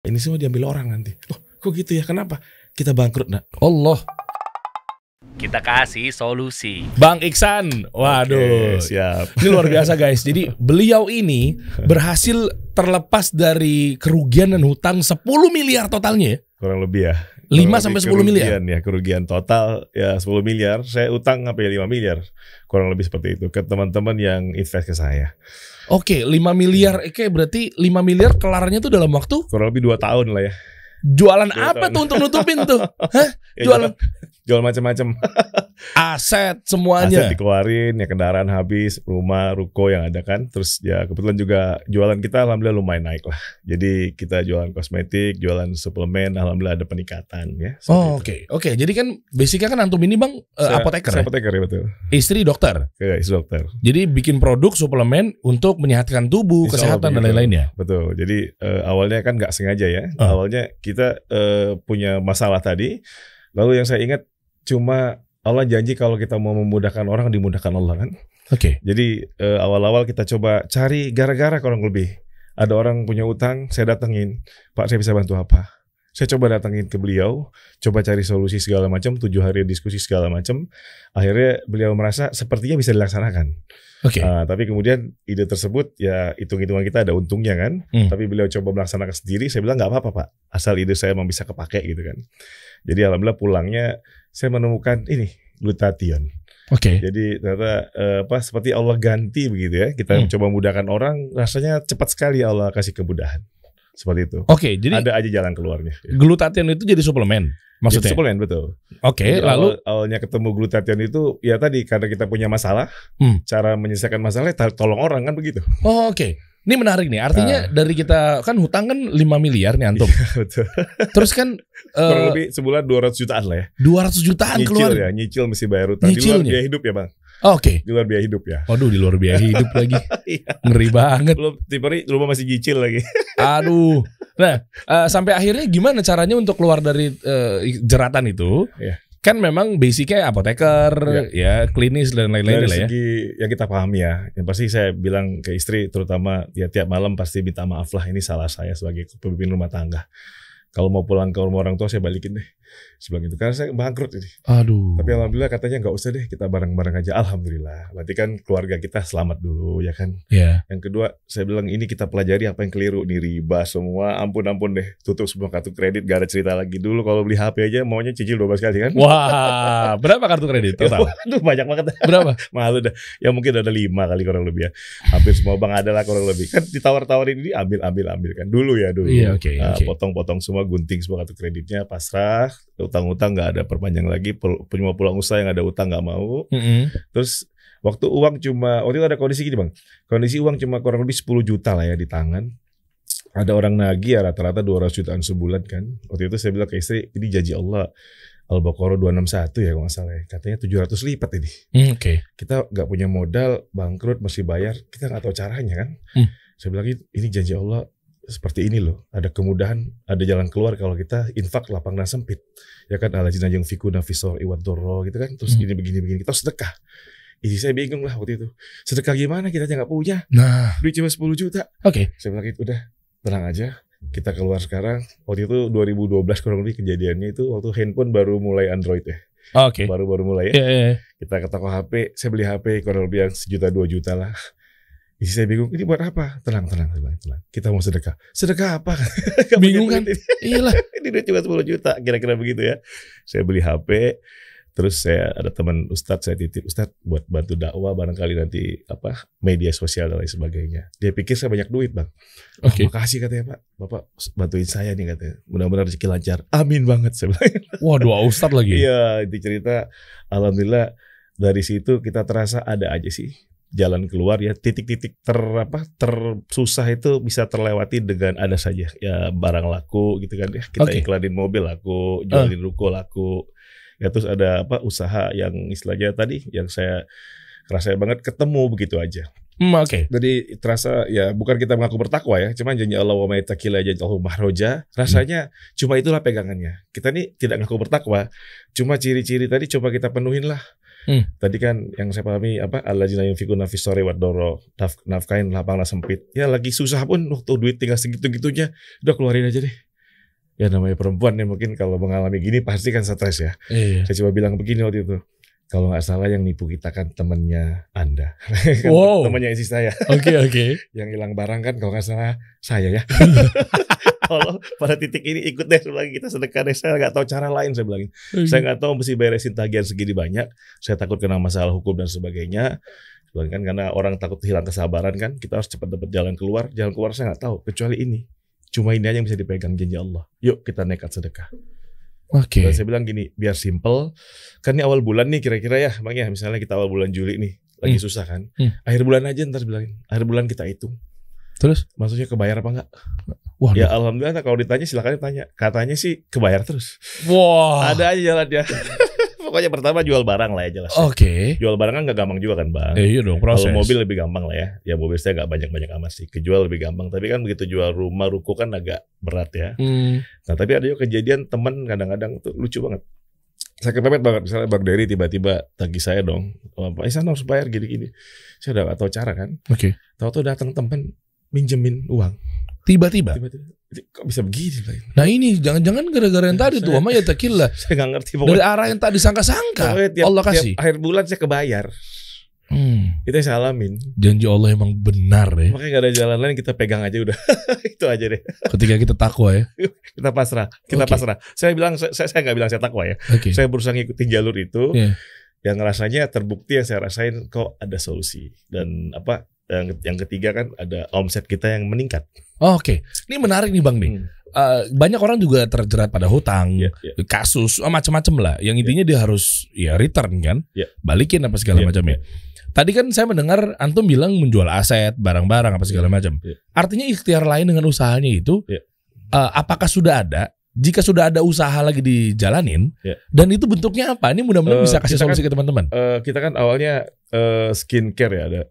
Ini semua diambil orang nanti. Loh, kok gitu ya? Kenapa? Kita bangkrut, nak. Allah. Kita kasih solusi. Bang Iksan, waduh, siap. Ini luar biasa guys. Jadi beliau ini berhasil terlepas dari kerugian dan hutang 10 miliar totalnya ya. Kurang lebih ya. 5 sampai 10 miliar. Ya, kerugian total ya 10 miliar. Saya utang sampai 5 miliar. Kurang lebih seperti itu ke teman-teman yang invest ke saya. Oke, 5 miliar. Oke, berarti 5 miliar kelarnya tuh dalam waktu kurang lebih 2 tahun lah ya. Jualan apa tuh untuk nutupin tuh? Hah? Ya, jual macam-macam. Aset semuanya. Aset dikeluarin, ya kendaraan habis, rumah, ruko yang ada kan. Terus ya kebetulan juga jualan kita alhamdulillah lumayan naik lah. Jadi kita jualan kosmetik, jualan suplemen, alhamdulillah ada peningkatan ya. Oh, oke. Jadi kan basicnya kan antum ini bang apoteker. Saya apoteker ya, betul. Istri dokter. Ya, istri dokter. Jadi bikin produk suplemen untuk menyehatkan tubuh, kesehatan dan lain-lainnya. Betul. Jadi awalnya kan nggak sengaja ya. Awalnya kita punya masalah tadi. Lalu yang saya ingat cuma Allah janji kalau kita mau memudahkan orang, dimudahkan Allah kan. Oke. Jadi awal-awal kita coba cari gara-gara kurang lebih. Ada orang punya utang, saya datengin. Pak, saya bisa bantu apa? Saya coba datengin ke beliau, coba cari solusi segala macam, 7 hari diskusi segala macam. Akhirnya beliau merasa sepertinya bisa dilaksanakan. Oke. Tapi kemudian ide tersebut ya hitung-hitungan kita ada untungnya kan. Tapi beliau coba melaksanakan sendiri. Saya bilang nggak apa-apa Pak, asal ide saya memang bisa kepake gitu kan. Jadi alhamdulillah pulangnya saya menemukan ini glutathione. Oke. Jadi ternyata seperti Allah ganti begitu ya. Kita coba mudahkan orang, rasanya cepat sekali Allah kasih kemudahan. Seperti itu. Oke, jadi ada aja jalan keluarnya. Glutathione itu jadi suplemen maksudnya? Jadi suplemen, betul. Oke, lalu awalnya ketemu glutathione itu ya tadi karena kita punya masalah, cara menyelesaikan masalah tolong orang kan begitu. Oh, oke. Ini menarik nih. Artinya dari kita kan hutang kan 5 miliar nih antum. Betul. Terus kan kurang lebih sebulan 200 jutaan lah ya. 200 jutaan nyicil keluar. Ya, nyicil mesti bayar hutang. Di luar biaya hidup ya, Bang. Oh, oke. Di luar biaya hidup ya. Waduh, di luar biaya hidup lagi. Ngeri banget. Belum tipe rumah masih nyicil lagi. Aduh. Nah, sampai akhirnya gimana caranya untuk keluar dari jeratan itu? Ya. Kan memang basicnya apoteker, ya klinis dan lain-lain lah ya. Dari segi yang kita pahami ya, yang pasti saya bilang ke istri terutama ya tiap malam pasti minta maaf lah, ini salah saya sebagai pemimpin rumah tangga. Kalau mau pulang ke rumah orang tua saya balikin deh sebelah itu karena saya bangkrut ini. Aduh. Tapi alhamdulillah katanya nggak usah deh, kita bareng-bareng aja. Alhamdulillah. Berarti kan keluarga kita selamat dulu ya kan. Iya. Yang kedua saya bilang ini kita pelajari apa yang keliru nih, riba semua. Ampun deh, tutup semua kartu kredit, gak ada cerita lagi. Dulu kalau beli HP aja maunya cicil 12 kali kan. Wah, berapa kartu kredit total? Aduh banyak banget. Berapa? Malu dah. Ya mungkin ada 5 kali kurang lebih ya. Hampir semua bank ada lah kurang lebih. Kan ditawar-tawarin ini ambil kan. Dulu ya dulu. Iya, oke. Potong-potong semua, gunting semua kartu kreditnya, pasrah. Utang-utang nggak ada perpanjang lagi. Punya pulang usaha yang ada utang nggak mau. Terus waktu itu ada kondisi gini Bang. Kondisi uang cuma kurang lebih 10 juta lah ya di tangan. Ada orang nagih ya rata-rata 200 jutaan sebulan kan. Waktu itu saya bilang ke istri, ini janji Allah. Al-Baqarah 261 ya kalau nggak salah ya. Katanya 700 lipat ini. Oke. Kita nggak punya modal, bangkrut, mesti bayar. Kita nggak tahu caranya kan. Saya bilang ini janji Allah seperti ini loh. Ada kemudahan, ada jalan keluar kalau kita infak lapang dan sempit. Ya kan alladzina yunfikuna fis-sarra'i wad-dharra gitu kan. Terus begini. Kita sedekah. Ini saya bingung lah waktu itu. Sedekah gimana kita aja nggak punya. Nah, duit cuma 10 juta. Oke. Saya bilang udah tenang aja. Kita keluar sekarang. Waktu itu 2012 kurang lebih kejadiannya itu waktu handphone baru mulai Android ya. Oke. Baru mulai ya. Yeah. Kita ke toko HP, saya beli HP kurang lebih yang 1 juta 2 juta lah. Isi saya bingung, ini buat apa? Tenang. Kita mau sedekah. Sedekah apa? Bingung kan? Iyalah. Ini duit cuma 10 juta, kira-kira begitu ya. Saya beli HP, terus saya ada teman Ustadz, saya titip Ustadz buat bantu dakwah barangkali nanti media sosial dan lain sebagainya. Dia pikir saya banyak duit Bang. Oke. Makasih katanya Pak, Bapak bantuin saya nih katanya. Mudah-mudahan rezeki lancar. Amin banget saya bilang. Wah, 2 Ustadz lagi. Iya, itu cerita. Alhamdulillah dari situ kita terasa ada aja sih jalan keluar ya, titik-titik tersusah itu bisa terlewati dengan ada saja ya, barang laku gitu kan ya, kita iklanin mobil laku, jualin ruko laku ya, terus ada usaha yang istilahnya tadi yang saya rasain banget ketemu begitu aja. Oke. Jadi terasa ya bukan kita mengaku bertakwa ya, cuman janji Allah wa may yattaqilla yaj'al lahu makhraja. Rasanya cuma itulah pegangannya. Kita nih tidak ngaku bertakwa, cuma ciri-ciri tadi coba kita penuhin lah. Tadi kan yang saya pahami alladzina yunfikuna fis-sarra'i wad-dharra, nafkahin lapang dan sempit. Ya lagi susah pun waktu duit tinggal segitu-gitunya, udah keluarin aja deh. Ya namanya perempuan ya, mungkin kalau mengalami gini pasti kan stres ya. Iya. Saya coba bilang begini waktu itu. Kalau nggak salah yang nipu kita kan temannya Anda. Kan Wow. temannya istri saya. Oke. Yang hilang barang kan kalau nggak salah saya ya. Kalau pada titik ini ikut deh lagi kita sedekah deh. Saya nggak tahu cara lain saya bilangin. Saya nggak tahu mesti beresin tagihan segini banyak. Saya takut kena masalah hukum dan sebagainya. Kan karena orang takut hilang kesabaran kan. Kita harus cepat dapat jalan keluar. Jalan keluar saya nggak tahu kecuali ini. Cuma ini aja yang bisa dipegang janji Allah. Yuk kita nekat sedekah. Oke. Dan saya bilang gini, biar simple. Kan ini awal bulan nih kira-kira ya, Bang ya. Misalnya kita awal bulan Juli nih, lagi susah kan. Akhir bulan aja ntar bilangin. Akhir bulan kita hitung. Terus? Maksudnya kebayar apa enggak? Wah. Ya alhamdulillah kalau ditanya silakan ditanya. Katanya sih kebayar terus. Wah. Ada aja jalannya. Pokoknya pertama jual barang lah ya jelas. Oke. Jual barang kan gak gampang juga kan Bang. Iya dong, proses. Kalau mobil lebih gampang lah ya. Ya mobil saya gak banyak-banyak amat sih. Kejual lebih gampang. Tapi kan begitu jual rumah, ruko kan agak berat ya. Nah tapi ada juga kejadian teman kadang-kadang tuh lucu banget. Saya kepepet banget. Misalnya Bang Dery tiba-tiba tagih saya dong. Pak Ihsan harus bayar gini-gini. Saya udah gak tahu cara kan. Oke. Tahu-tahu datang teman minjemin uang. Tiba-tiba. Kok bisa begini? Nah ini jangan-jangan gara-gara yang tadi tuh Ama ya takillah. Saya gak ngerti. Dari arah yang tak disangka-sangka. Allah kasih. Tiap akhir bulan saya kebayar. Itu yang saya alamin. Janji Allah emang benar ya. Makanya gak ada jalan lain, kita pegang aja udah. Itu aja deh. Ketika kita takwa ya. Kita pasrah. Pasrah. Saya bilang saya gak bilang saya takwa ya. Saya berusaha ngikutin jalur itu. Yang rasanya terbukti yang saya rasain kok ada solusi. Dan yang ketiga kan ada omset kita yang meningkat. Oke. Ini menarik nih Bang nih. Banyak orang juga terjerat pada hutang, kasus macam-macam lah. Yang intinya dia harus ya return kan, balikin apa segala macamnya. Tadi kan saya mendengar antum bilang menjual aset, barang-barang apa segala macam. Artinya ikhtiar lain dengan usahanya itu, apakah sudah ada? Jika sudah ada usaha lagi dijalanin, dan itu bentuknya apa? Ini mudah-mudahan bisa kasih solusi ke teman-teman. Kita kan awalnya skincare ya ada.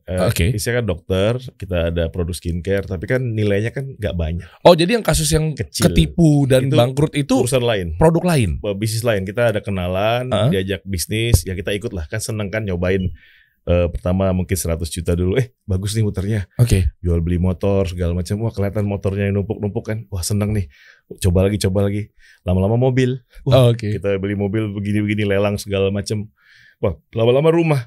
Saya kan dokter, kita ada produk skincare, tapi kan nilainya kan nggak banyak. Oh jadi yang kasus yang kecil, ketipu dan itu bangkrut itu urusan lain, produk lain, bisnis lain. Kita ada kenalan, diajak bisnis, ya kita ikut lah. Kan seneng kan nyobain. Pertama mungkin 100 juta dulu, bagus nih muternya. Jual beli motor segala macam. Wah kelihatan motornya yang numpuk-numpuk kan. Wah seneng nih. Coba lagi. Lama-lama mobil. Wah, kita beli mobil begini-begini lelang segala macam. Wah lama-lama rumah.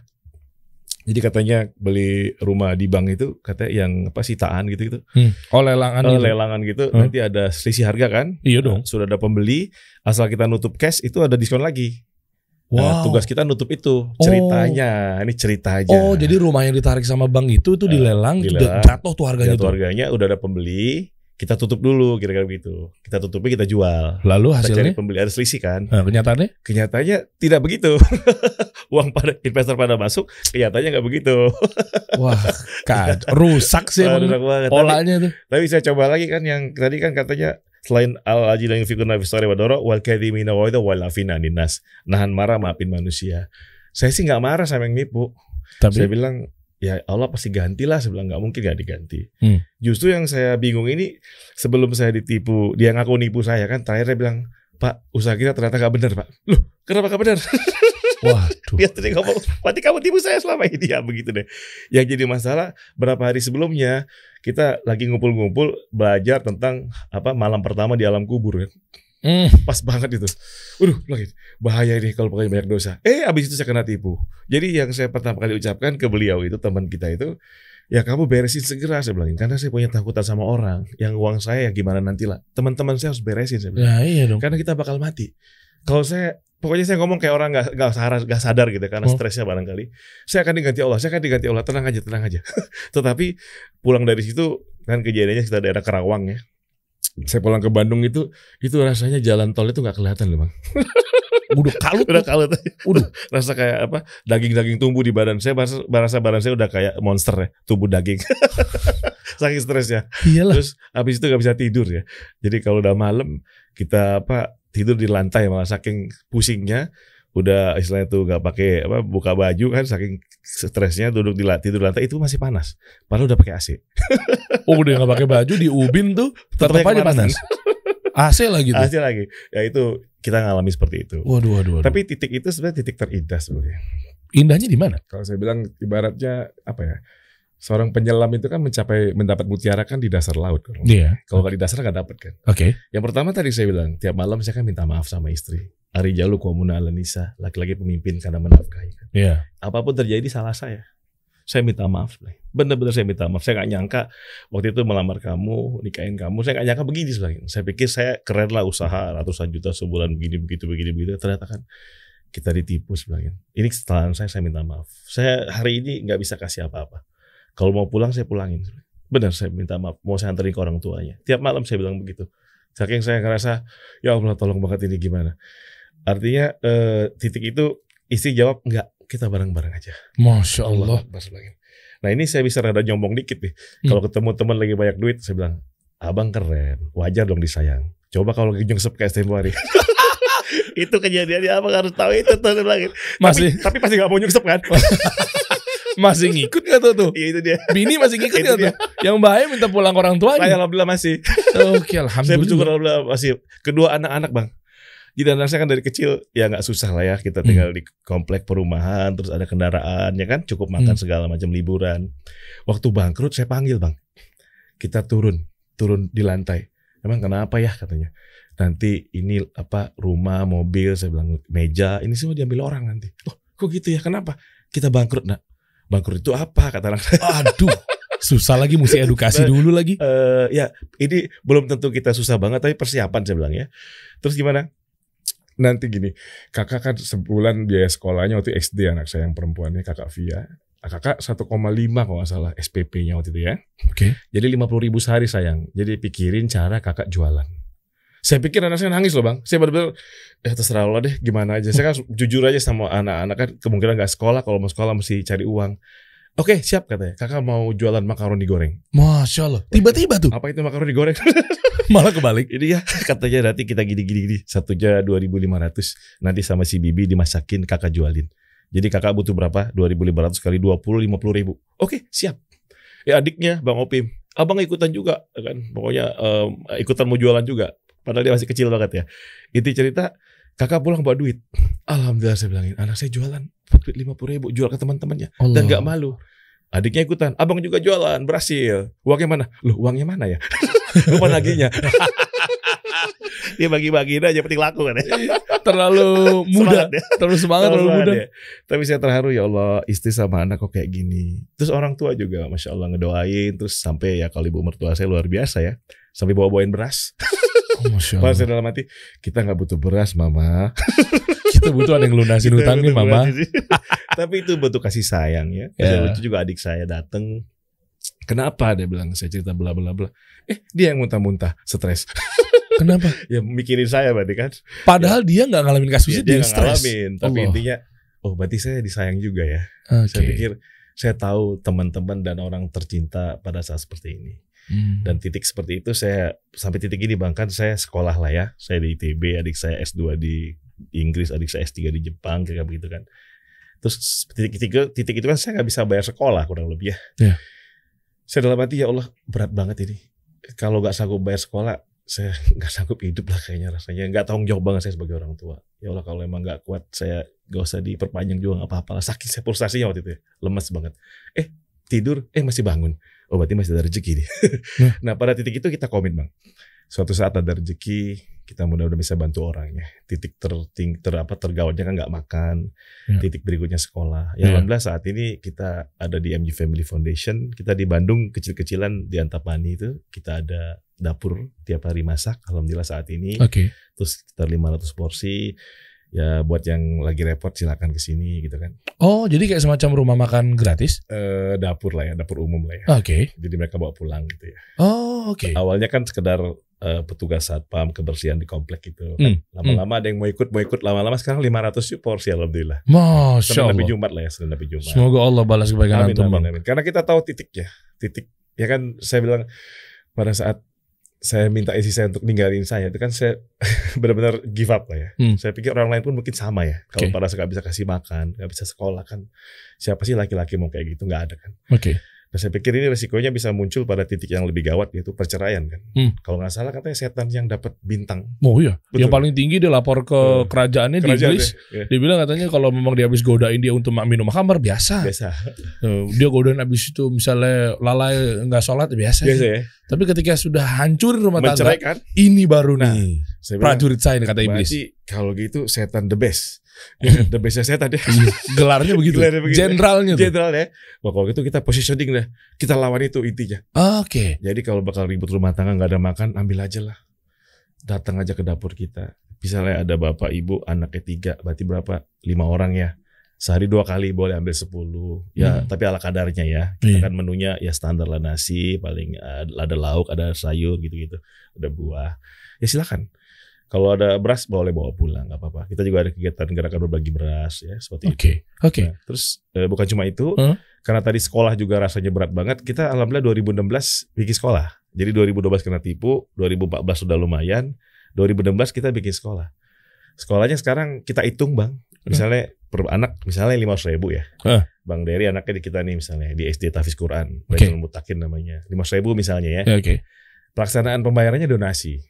Jadi katanya beli rumah di bank itu katanya yang sitaan gitu-gitu. Oh lelangan gitu. Lelangan gitu. Nanti ada selisih harga kan. Iya dong. Sudah ada pembeli, asal kita nutup cash itu ada diskon lagi. Nah, tugas kita nutup itu ceritanya, ini cerita aja. Oh, jadi rumah yang ditarik sama bank itu dilelang, jatuh tuh harganya. Jatuh harganya, udah ada pembeli, kita tutup dulu kira-kira begitu. Kita tutupnya kita jual. Lalu hasilnya? Kita cari pembeli, ada selisih kan. Nah, kenyataannya? Kenyataannya tidak begitu. Uang pada investor pada masuk, kenyataannya nggak begitu. Wah, rusak sih polanya tuh. Tapi saya coba lagi kan yang tadi kan katanya. Selain al-ajil yang fikuna fisari wadoro wal kadhimina wa wal afina ninas. Nahan marah maafin manusia. Saya sih nggak marah sama yang nipu. Tapi saya bilang ya Allah pasti gantilah. Saya bilang nggak mungkin nggak diganti. Justru yang saya bingung ini sebelum saya ditipu, dia ngaku nipu saya kan. Terakhir dia bilang, Pak usaha kita ternyata nggak benar Pak. Loh kenapa nggak benar? Waduh. Dia tadi ngomong, berarti kamu tipu saya selama ini ya begitu deh. Yang jadi masalah berapa hari sebelumnya kita lagi ngumpul-ngumpul belajar tentang malam pertama di alam kubur kan. Pas banget itu. Lagi bahaya ini kalau pakai banyak dosa. Abis itu saya kena tipu. Jadi yang saya pertama kali ucapkan ke beliau itu teman kita itu, ya kamu beresin segera saya bilang. Karena saya punya takutan sama orang. Yang uang saya ya gimana nantilah. Teman-teman saya harus beresin saya bilang. Ya, iya dong. Karena kita bakal mati. Kalau pokoknya saya ngomong kayak orang nggak sadar gitu karena stresnya barangkali. Saya akan diganti Allah, tenang aja. Tetapi pulang dari situ kan kejadiannya kita daerah Karawang ya. Saya pulang ke Bandung itu rasanya jalan tol itu nggak kelihatan loh Bang. Udah kalut. Udah rasa kayak daging tumbuh di badan saya. Barasa badan saya udah kayak monster ya, tumbuh daging. Saking stresnya. Iyalah. Terus habis itu nggak bisa tidur ya. Jadi kalau udah malam kita tidur di lantai malah saking pusingnya. Udah istilahnya tuh nggak pakai buka baju kan saking stresnya tidur di lantai itu masih panas. Padahal udah pakai AC. Udah nggak pakai baju di ubin tuh tetap aja panas. AC lagi tuh. AC lagi. Ya itu kita ngalami seperti itu. Waduh. Tapi titik itu sebenarnya titik terindah sebenarnya. Indahnya di mana? Kalau saya bilang ibaratnya Seorang penyelam itu kan mendapat mutiara kan di dasar laut. Iya. Kalau nggak di dasar nggak dapat kan. Oke. Yang pertama tadi saya bilang, tiap malam saya kan minta maaf sama istri. Arijalu qawmuna 'alan nisa, laki-laki pemimpin karena menafkahi. Iya. Apapun terjadi salah saya. Saya minta maaf. Benar-benar saya minta maaf. Saya nggak nyangka waktu itu melamar kamu, nikahin kamu. Saya nggak nyangka begini sebenarnya. Saya pikir saya keren lah usaha ratusan juta sebulan begini begitu. Ternyata kan kita ditipu sebenarnya. Ini kesalahan saya minta maaf. Saya hari ini nggak bisa kasih apa-apa. Kalau mau pulang saya pulangin. Benar saya minta maaf. Mau saya anterin ke orang tuanya. Tiap malam saya bilang begitu. Saking saya ngerasa, ya Allah tolong banget ini gimana. Artinya titik itu istri jawab, enggak, kita bareng-bareng aja. Masya Allah. Nah ini saya bisa rada nyombong dikit nih. Kalau ketemu teman lagi banyak duit, saya bilang, abang keren, wajar dong disayang. Coba kalau lagi nyungsep kayak tempo hari. Itu kejadiannya abang harus tahu itu tuh lagi. Tapi pasti gak mau nyungsep kan? Masih ngikut gak tuh? Iya itu dia. Bini masih ngikut gak tuh? Yang bahaya minta pulang orang tuanya. Saya alhamdulillah masih. Oke, alhamdulillah. Saya bersyukur alhamdulillah masih. Kedua anak-anak bang. Jadi anak saya kan dari kecil ya nggak susah lah ya, kita tinggal di komplek perumahan, terus ada kendaraan ya kan, cukup makan segala macam, liburan. Waktu bangkrut saya panggil bang, kita turun di lantai. Emang kenapa ya katanya? Nanti ini apa rumah, mobil, saya bilang meja, ini semua diambil orang nanti. Oh kok gitu ya? Kenapa? Kita bangkrut nak. Bangkrut itu apa kata anak saya? Aduh, susah lagi, mesti edukasi dulu lagi. Ya ini belum tentu kita susah banget, tapi persiapan saya bilang ya. Terus gimana? Nanti gini, kakak kan sebulan biaya sekolahnya waktu SD anak saya yang perempuannya kakak Via. Kakak 1,5 kalau nggak salah SPP-nya waktu itu ya. Oke. Jadi 50.000 sehari sayang. Jadi pikirin cara kakak jualan. Saya pikir anak saya nangis loh bang. Saya benar-benar terserah lo deh gimana aja. Saya kan jujur aja sama anak-anak kan kemungkinan nggak sekolah. Kalau mau sekolah mesti cari uang. Oke siap katanya. Kakak mau jualan makaroni goreng. Masya Allah. Tiba-tiba tuh. Apa itu makaroni goreng? Malah kebalik. Ini ya katanya nanti kita gini. Satunya 2.500. Nanti sama si Bibi dimasakin kakak jualin. Jadi kakak butuh berapa? 2.500 kali 20, 50.000. Oke siap. Ya adiknya Bang Opim. Abang ikutan juga kan. Pokoknya ikutan mau jualan juga. Padahal dia masih kecil banget ya. Inti cerita kakak pulang bawa duit. Alhamdulillah saya bilangin. Anak saya jualan. 50.000 jual ke teman-temannya dan gak malu. Adiknya ikutan, abang juga jualan, berhasil. Uangnya mana? Loh uangnya mana ya? Lupa laginya. Dia bagi-bagiin aja penting laku kan ya. Terlalu muda, terlalu semangat, terlalu muda. Ya. Tapi saya terharu ya Allah, istri sama anak kok kayak gini. Terus orang tua juga Masya Allah ngedoain. Terus sampai ya kalau ibu mertua saya luar biasa ya. Sampai bawa-bawain beras. Masya Allah. Pas saya dalam hati, kita gak butuh beras mama. Kita butuh ada yang lunasin hutangnya mama. Tapi itu butuh kasih sayang ya. Itu juga adik saya datang. Kenapa dia bilang saya cerita bla bla bla. Dia yang muntah-muntah, stres. Kenapa? Ya mikirin saya berarti kan. Padahal dia nggak ngalamin kasusnya, dia stres. Tapi intinya, oh berarti saya disayang juga ya. Saya pikir saya tahu teman-teman dan orang tercinta pada saat seperti ini. Dan titik seperti itu saya sampai titik ini bahkan saya sekolah lah ya. Saya di ITB, adik saya S2 di Inggris, adik saya S3 di Jepang kayak begitu kan. Terus titik itu kan saya nggak bisa bayar sekolah kurang lebih ya. Saya dalam hati ya Allah berat banget ini. Kalau nggak sanggup bayar sekolah, saya nggak sanggup hidup lah kayaknya rasanya. Nggak tanggung jawab banget saya sebagai orang tua. Ya Allah kalau emang nggak kuat saya nggak usah diperpanjang juga nggak apa-apa lah. Sakit saya pulsasinya waktu itu ya. Lemas banget. Tidur masih bangun. Oh berarti masih ada rezeki nih. Nah pada titik itu kita komit bang. Suatu saat ada rezeki kita mudah-mudahan bisa bantu orangnya. Titik tergawatnya kan nggak makan. Titik berikutnya sekolah. Ya alhamdulillah saat ini kita ada di MG Family Foundation. Kita di Bandung kecil-kecilan di Antapani itu kita ada dapur tiap hari masak. Alhamdulillah saat ini. Terus sekitar 500 porsi. Ya buat yang lagi repot silakan kesini gitu kan. Oh jadi kayak semacam rumah makan gratis? Dapur lah ya, dapur umum lah ya. Jadi mereka bawa pulang gitu ya. Oh Awalnya kan sekedar petugas satpam kebersihan di komplek itu. Lama-lama ada yang mau ikut lama-lama sekarang 500 porsi alhamdulillah. Masya Allah. Senin Jumat lah ya, Senin Jumat. Semoga Allah balas kebaikan antum bang. Amin. Karena kita tahu titiknya. Titik ya kan saya bilang pada saat saya minta istri saya untuk ninggalin saya itu kan saya benar-benar give up lah ya. Saya pikir orang lain pun mungkin sama ya. Kalau pada saat gak bisa kasih makan, gak bisa sekolah kan, siapa sih laki-laki mau kayak gitu, nggak ada kan. Dan saya pikir ini resikonya bisa muncul pada titik yang lebih gawat, yaitu perceraian kan. Kalau nggak salah katanya setan yang dapat bintang. Oh iya. Betul. Yang paling tinggi dia lapor ke kerajaannya di Iblis. Ya. Dia bilang katanya kalau memang dia habis godain dia untuk minum khamar biasa. Dia godain habis itu misalnya lalai nggak sholat biasa ya. Tapi ketika sudah hancur rumah tangga, kan? Ini baru nih prajurit saya ini, kata Iblis. Berarti kalau gitu setan the best. The bestnya setan deh. Gelarnya begitu. Jenderalnya tuh. Jenderalnya. Wah, kalau gitu kita positioning dah. Kita lawan itu intinya. Oke. Jadi kalau bakal ribut rumah tangga nggak ada makan, ambil aja lah. Datang aja ke dapur kita. Misalnya ada bapak, ibu, anaknya 3, berarti berapa? 5 orang ya. Sehari 2 kali boleh ambil 10. Ya, tapi ala kadarnya ya. Kita kan menunya ya standar lah, nasi, paling ada lauk, ada sayur gitu-gitu. Ada buah. Ya silakan. Kalau ada beras boleh bawa pulang, nggak apa-apa. Kita juga ada kegiatan gerakan berbagi beras ya seperti itu. Oke. Nah, terus bukan cuma itu, karena tadi sekolah juga rasanya berat banget. Kita alhamdulillah 2016 bikin sekolah. Jadi 2012 kena tipu, 2014 sudah lumayan, 2016 kita bikin sekolah. Sekolahnya sekarang kita hitung bang, misalnya per anak misalnya 500.000 ya. Bang Dery anaknya di kita nih misalnya di SD Tahfiz Quran, Baitul Mutakin namanya, 500.000 misalnya ya. Pelaksanaan pembayarannya donasi.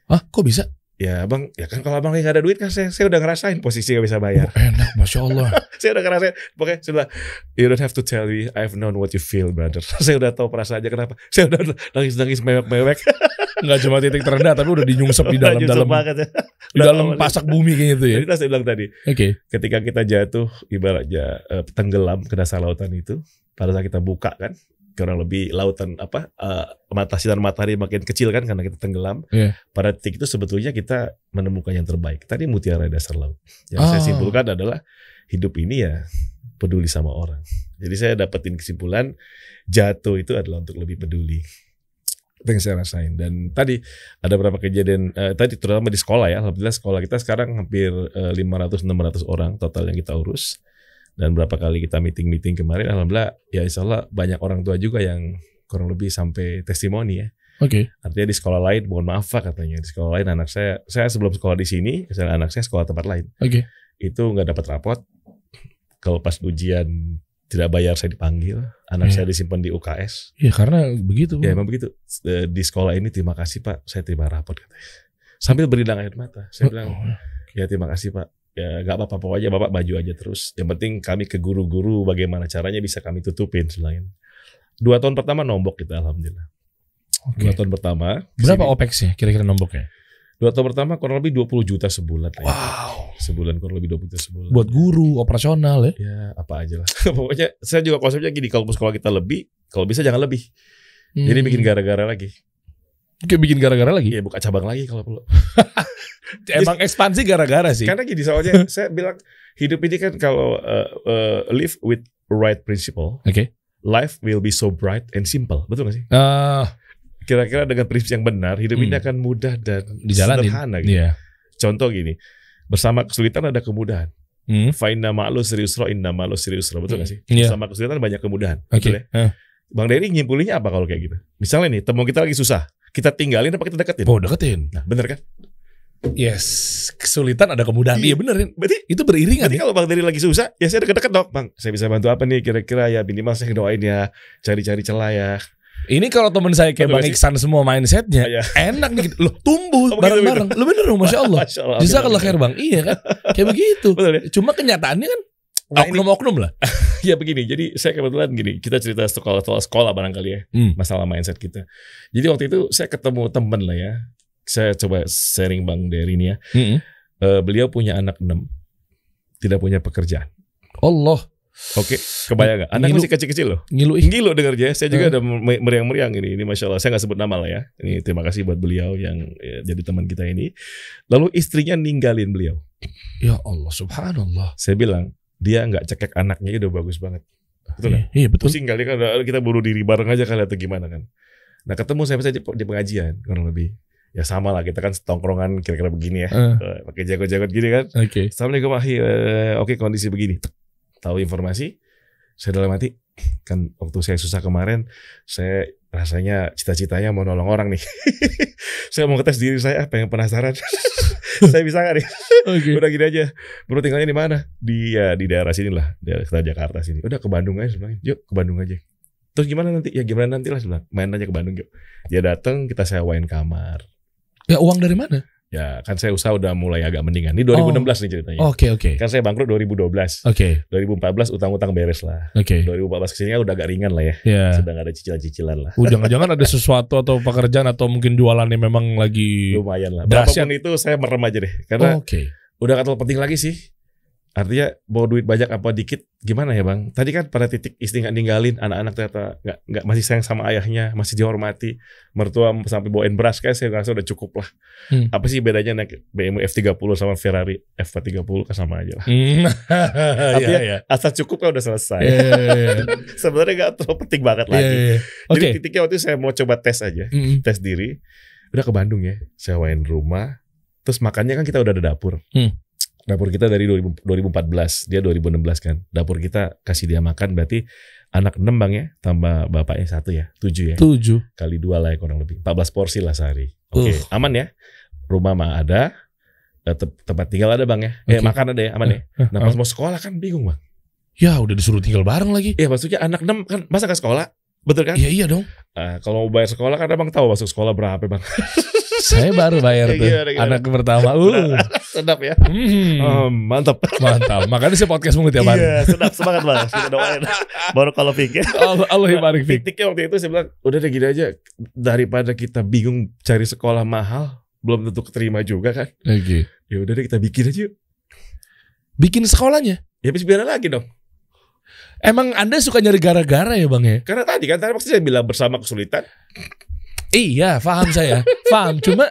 Kok bisa? Ya bang, ya kan kalau abang nggak ada duit kan saya udah ngerasain posisi nggak bisa bayar. Enak, Masya Allah. Saya udah ngerasain, pokoknya sudah. You don't have to tell me, I've known what you feel, brother. Saya udah tahu perasaannya kenapa. Saya udah nangis mewek. Nggak cuma titik terendah, tapi udah dinyungsep di dalam di dalam pasak bumi kayak gitu ya. Jadi saya bilang tadi, ketika kita jatuh, ibaratnya tenggelam ke dasar lautan itu, pada saat kita buka kan. Kurang lebih lautan sinar matahari makin kecil kan karena kita tenggelam. Pada titik itu sebetulnya kita menemukan yang terbaik. Tadi mutiara dasar laut. Yang saya simpulkan adalah hidup ini ya peduli sama orang. Jadi saya dapetin kesimpulan jatuh itu adalah untuk lebih peduli. Itu yang saya rasain. Dan tadi ada beberapa kejadian tadi terutama di sekolah ya. Alhamdulillah sekolah kita sekarang hampir 500-600 orang total yang kita urus. Dan berapa kali kita meeting kemarin, alhamdulillah ya insya Allah banyak orang tua juga yang kurang lebih sampai testimoni ya. Artinya di sekolah lain, mohon maaf Pak katanya, di sekolah lain anak saya sebelum sekolah di sini, misalnya anak saya sekolah tempat lain, itu nggak dapat rapot. Kalau pas ujian tidak bayar saya dipanggil, anak saya disimpan di UKS. Ya karena begitu. Ya memang begitu. Di sekolah ini terima kasih Pak, saya terima rapot katanya. Sambil berinang air mata, saya bilang ya terima kasih Pak. Ya gak apa-apa, pokoknya Bapak maju aja terus. Yang penting kami ke guru-guru bagaimana caranya bisa kami tutupin selain. 2 tahun pertama nombok kita alhamdulillah. 2 tahun pertama. Berapa OPEX-nya kira-kira nomboknya? 2 tahun pertama kurang lebih 20 juta sebulan. Wow. Sebulan kurang lebih 20 juta sebulan. Buat guru, operasional ya? Ya apa aja lah. Pokoknya saya juga konsepnya gini, kalau sekolah kita lebih, kalau bisa jangan lebih. Jadi bikin gara-gara lagi. Bikin gara-gara lagi? Iya buka cabang lagi kalau perlu. Emang ekspansi gara-gara sih. Karena gini soalnya saya bilang hidup ini kan kalau live with right principle, life will be so bright and simple, betul gak sih? Kira-kira dengan prinsip yang benar, hidup ini akan mudah dan sederhana gitu. Contoh gini, bersama kesulitan ada kemudahan. Fa inna ma'al usri yusra, inna ma'al usri yusra, betul gak sih? Bersama kesulitan banyak kemudahan. Betul ya? Bang Dery nyimpulinnya apa kalau kayak gitu? Misalnya nih, teman kita lagi susah, kita tinggalin apa kita deketin? Oh deketin. Nah bener kan? Yes, kesulitan ada kemudahan. Iya bener. Berarti itu beriringan. Berarti kalau Bang Dery lagi susah, ya saya deket-deket dong. Bang, saya bisa bantu apa nih kira-kira ya, minimal saya doain ya, cari-cari celah ya. Ini kalau teman saya kayak Bang Iksan semua mindsetnya enak nih. Loh tumbuh bareng-bareng. Lo bener dong, Masya Allah. Jazakallah khair Bang. Iya kan? Kayak begitu. Cuma kenyataannya kan oknum-oknum lah. Ya begini, jadi saya kebetulan gini, kita cerita sekolah barangkali ya, masalah mindset kita. Jadi waktu itu saya ketemu temen lah ya, saya coba sharing Bang Dery ini ya. Beliau punya anak 6, tidak punya pekerjaan. Allah. Oke, kebayang gak? Anak masih kecil-kecil loh. Ngilu dengar aja. Saya juga ada meriang-meriang ini Masya Allah. Saya gak sebut nama lah ya. Ini terima kasih buat beliau yang jadi teman kita ini. Lalu istrinya ninggalin beliau. Ya Allah, subhanallah. Saya bilang, dia nggak cekek anaknya udah bagus banget. Betul kan? Iya betul. Pusing kali kan kita bunuh diri bareng aja kali atau gimana kan. Nah ketemu saya di pengajian kurang lebih. Ya sama lah, kita kan setongkrongan kira-kira begini ya. Pakai jagot-jagot gini kan. Assalamualaikum Ahi, oke kondisi begini. Tahu informasi, saya dalam hati kan waktu saya susah kemarin, saya rasanya cita-citanya mau nolong orang nih. Saya mau ngetes diri saya, pengen penasaran. Saya bisa gak nih? Udah gini aja. Bro tinggalnya di mana? Di daerah sini lah, daerah Jakarta sini. Udah ke Bandung aja sebenarnya. Yuk ke Bandung aja. Terus gimana nanti? Ya gimana nanti lah, bilang. Main aja ke Bandung yuk. Dia datang, kita sewain kamar. Ya uang dari mana? Ya kan saya usaha udah mulai agak mendingan. Ini 2016 nih ceritanya. Oke. Kan saya bangkrut 2012. 2014 utang-utang beres lah. 2014 kesini udah agak ringan lah ya. Sudah gak ada cicilan-cicilan lah. Jangan-jangan ada sesuatu atau pekerjaan atau mungkin jualan yang memang lagi lumayan lah. Berapapun itu saya merem aja deh. Karena udah gak terlalu penting lagi sih. Artinya mau duit banyak apa dikit gimana ya bang? Tadi kan pada titik istri nggak ninggalin, anak-anak ternyata nggak masih sayang sama ayahnya, masih dihormati, mertua sampai bawain beras, kayak saya rasa udah cukup lah. Apa sih bedanya naik BMW F30 sama Ferrari F40 kan sama aja lah. Artinya asal cukup kan udah selesai. Sebenarnya nggak terlalu penting banget lagi. Jadi titiknya waktu itu saya mau coba tes aja, tes diri. Udah ke Bandung ya, sewain rumah, terus makannya kan kita udah ada dapur. Dapur kita dari 2014, dia 2016 kan. Dapur kita kasih dia makan berarti anak 6 bang ya, tambah bapaknya 1 ya, 7 ya. 7 kali 2 lah ya kurang lebih. 14 porsi lah sehari. Oke, aman ya. Rumah mah ada, tempat tinggal ada bang ya. Makan ada ya, aman ya. Nah pas mau sekolah kan bingung bang. Ya udah disuruh tinggal bareng lagi. Iya maksudnya anak 6 kan masa ke sekolah, betul kan? Iya dong. Kalau mau bayar sekolah kan abang tahu masuk sekolah berapa bang. Saya baru bayar tuh anak pertama. Sedap ya. Mantap. Makanya saya podcast mulu tiap hari. Iya, sedap, semangat bang. Kita doain. Baru kalau pikir. Allah barik fik. Titiknya waktu itu saya bilang, udah deh gini aja, daripada kita bingung cari sekolah mahal, belum tentu keterima juga kan. Ya udah deh kita bikin aja yuk. Bikin sekolahnya? Ya habis biar lagi dong. Emang Anda suka nyari gara-gara ya bang ya? Karena tadi maksudnya saya bilang bersama kesulitan. Iya, paham saya. Paham. Cuma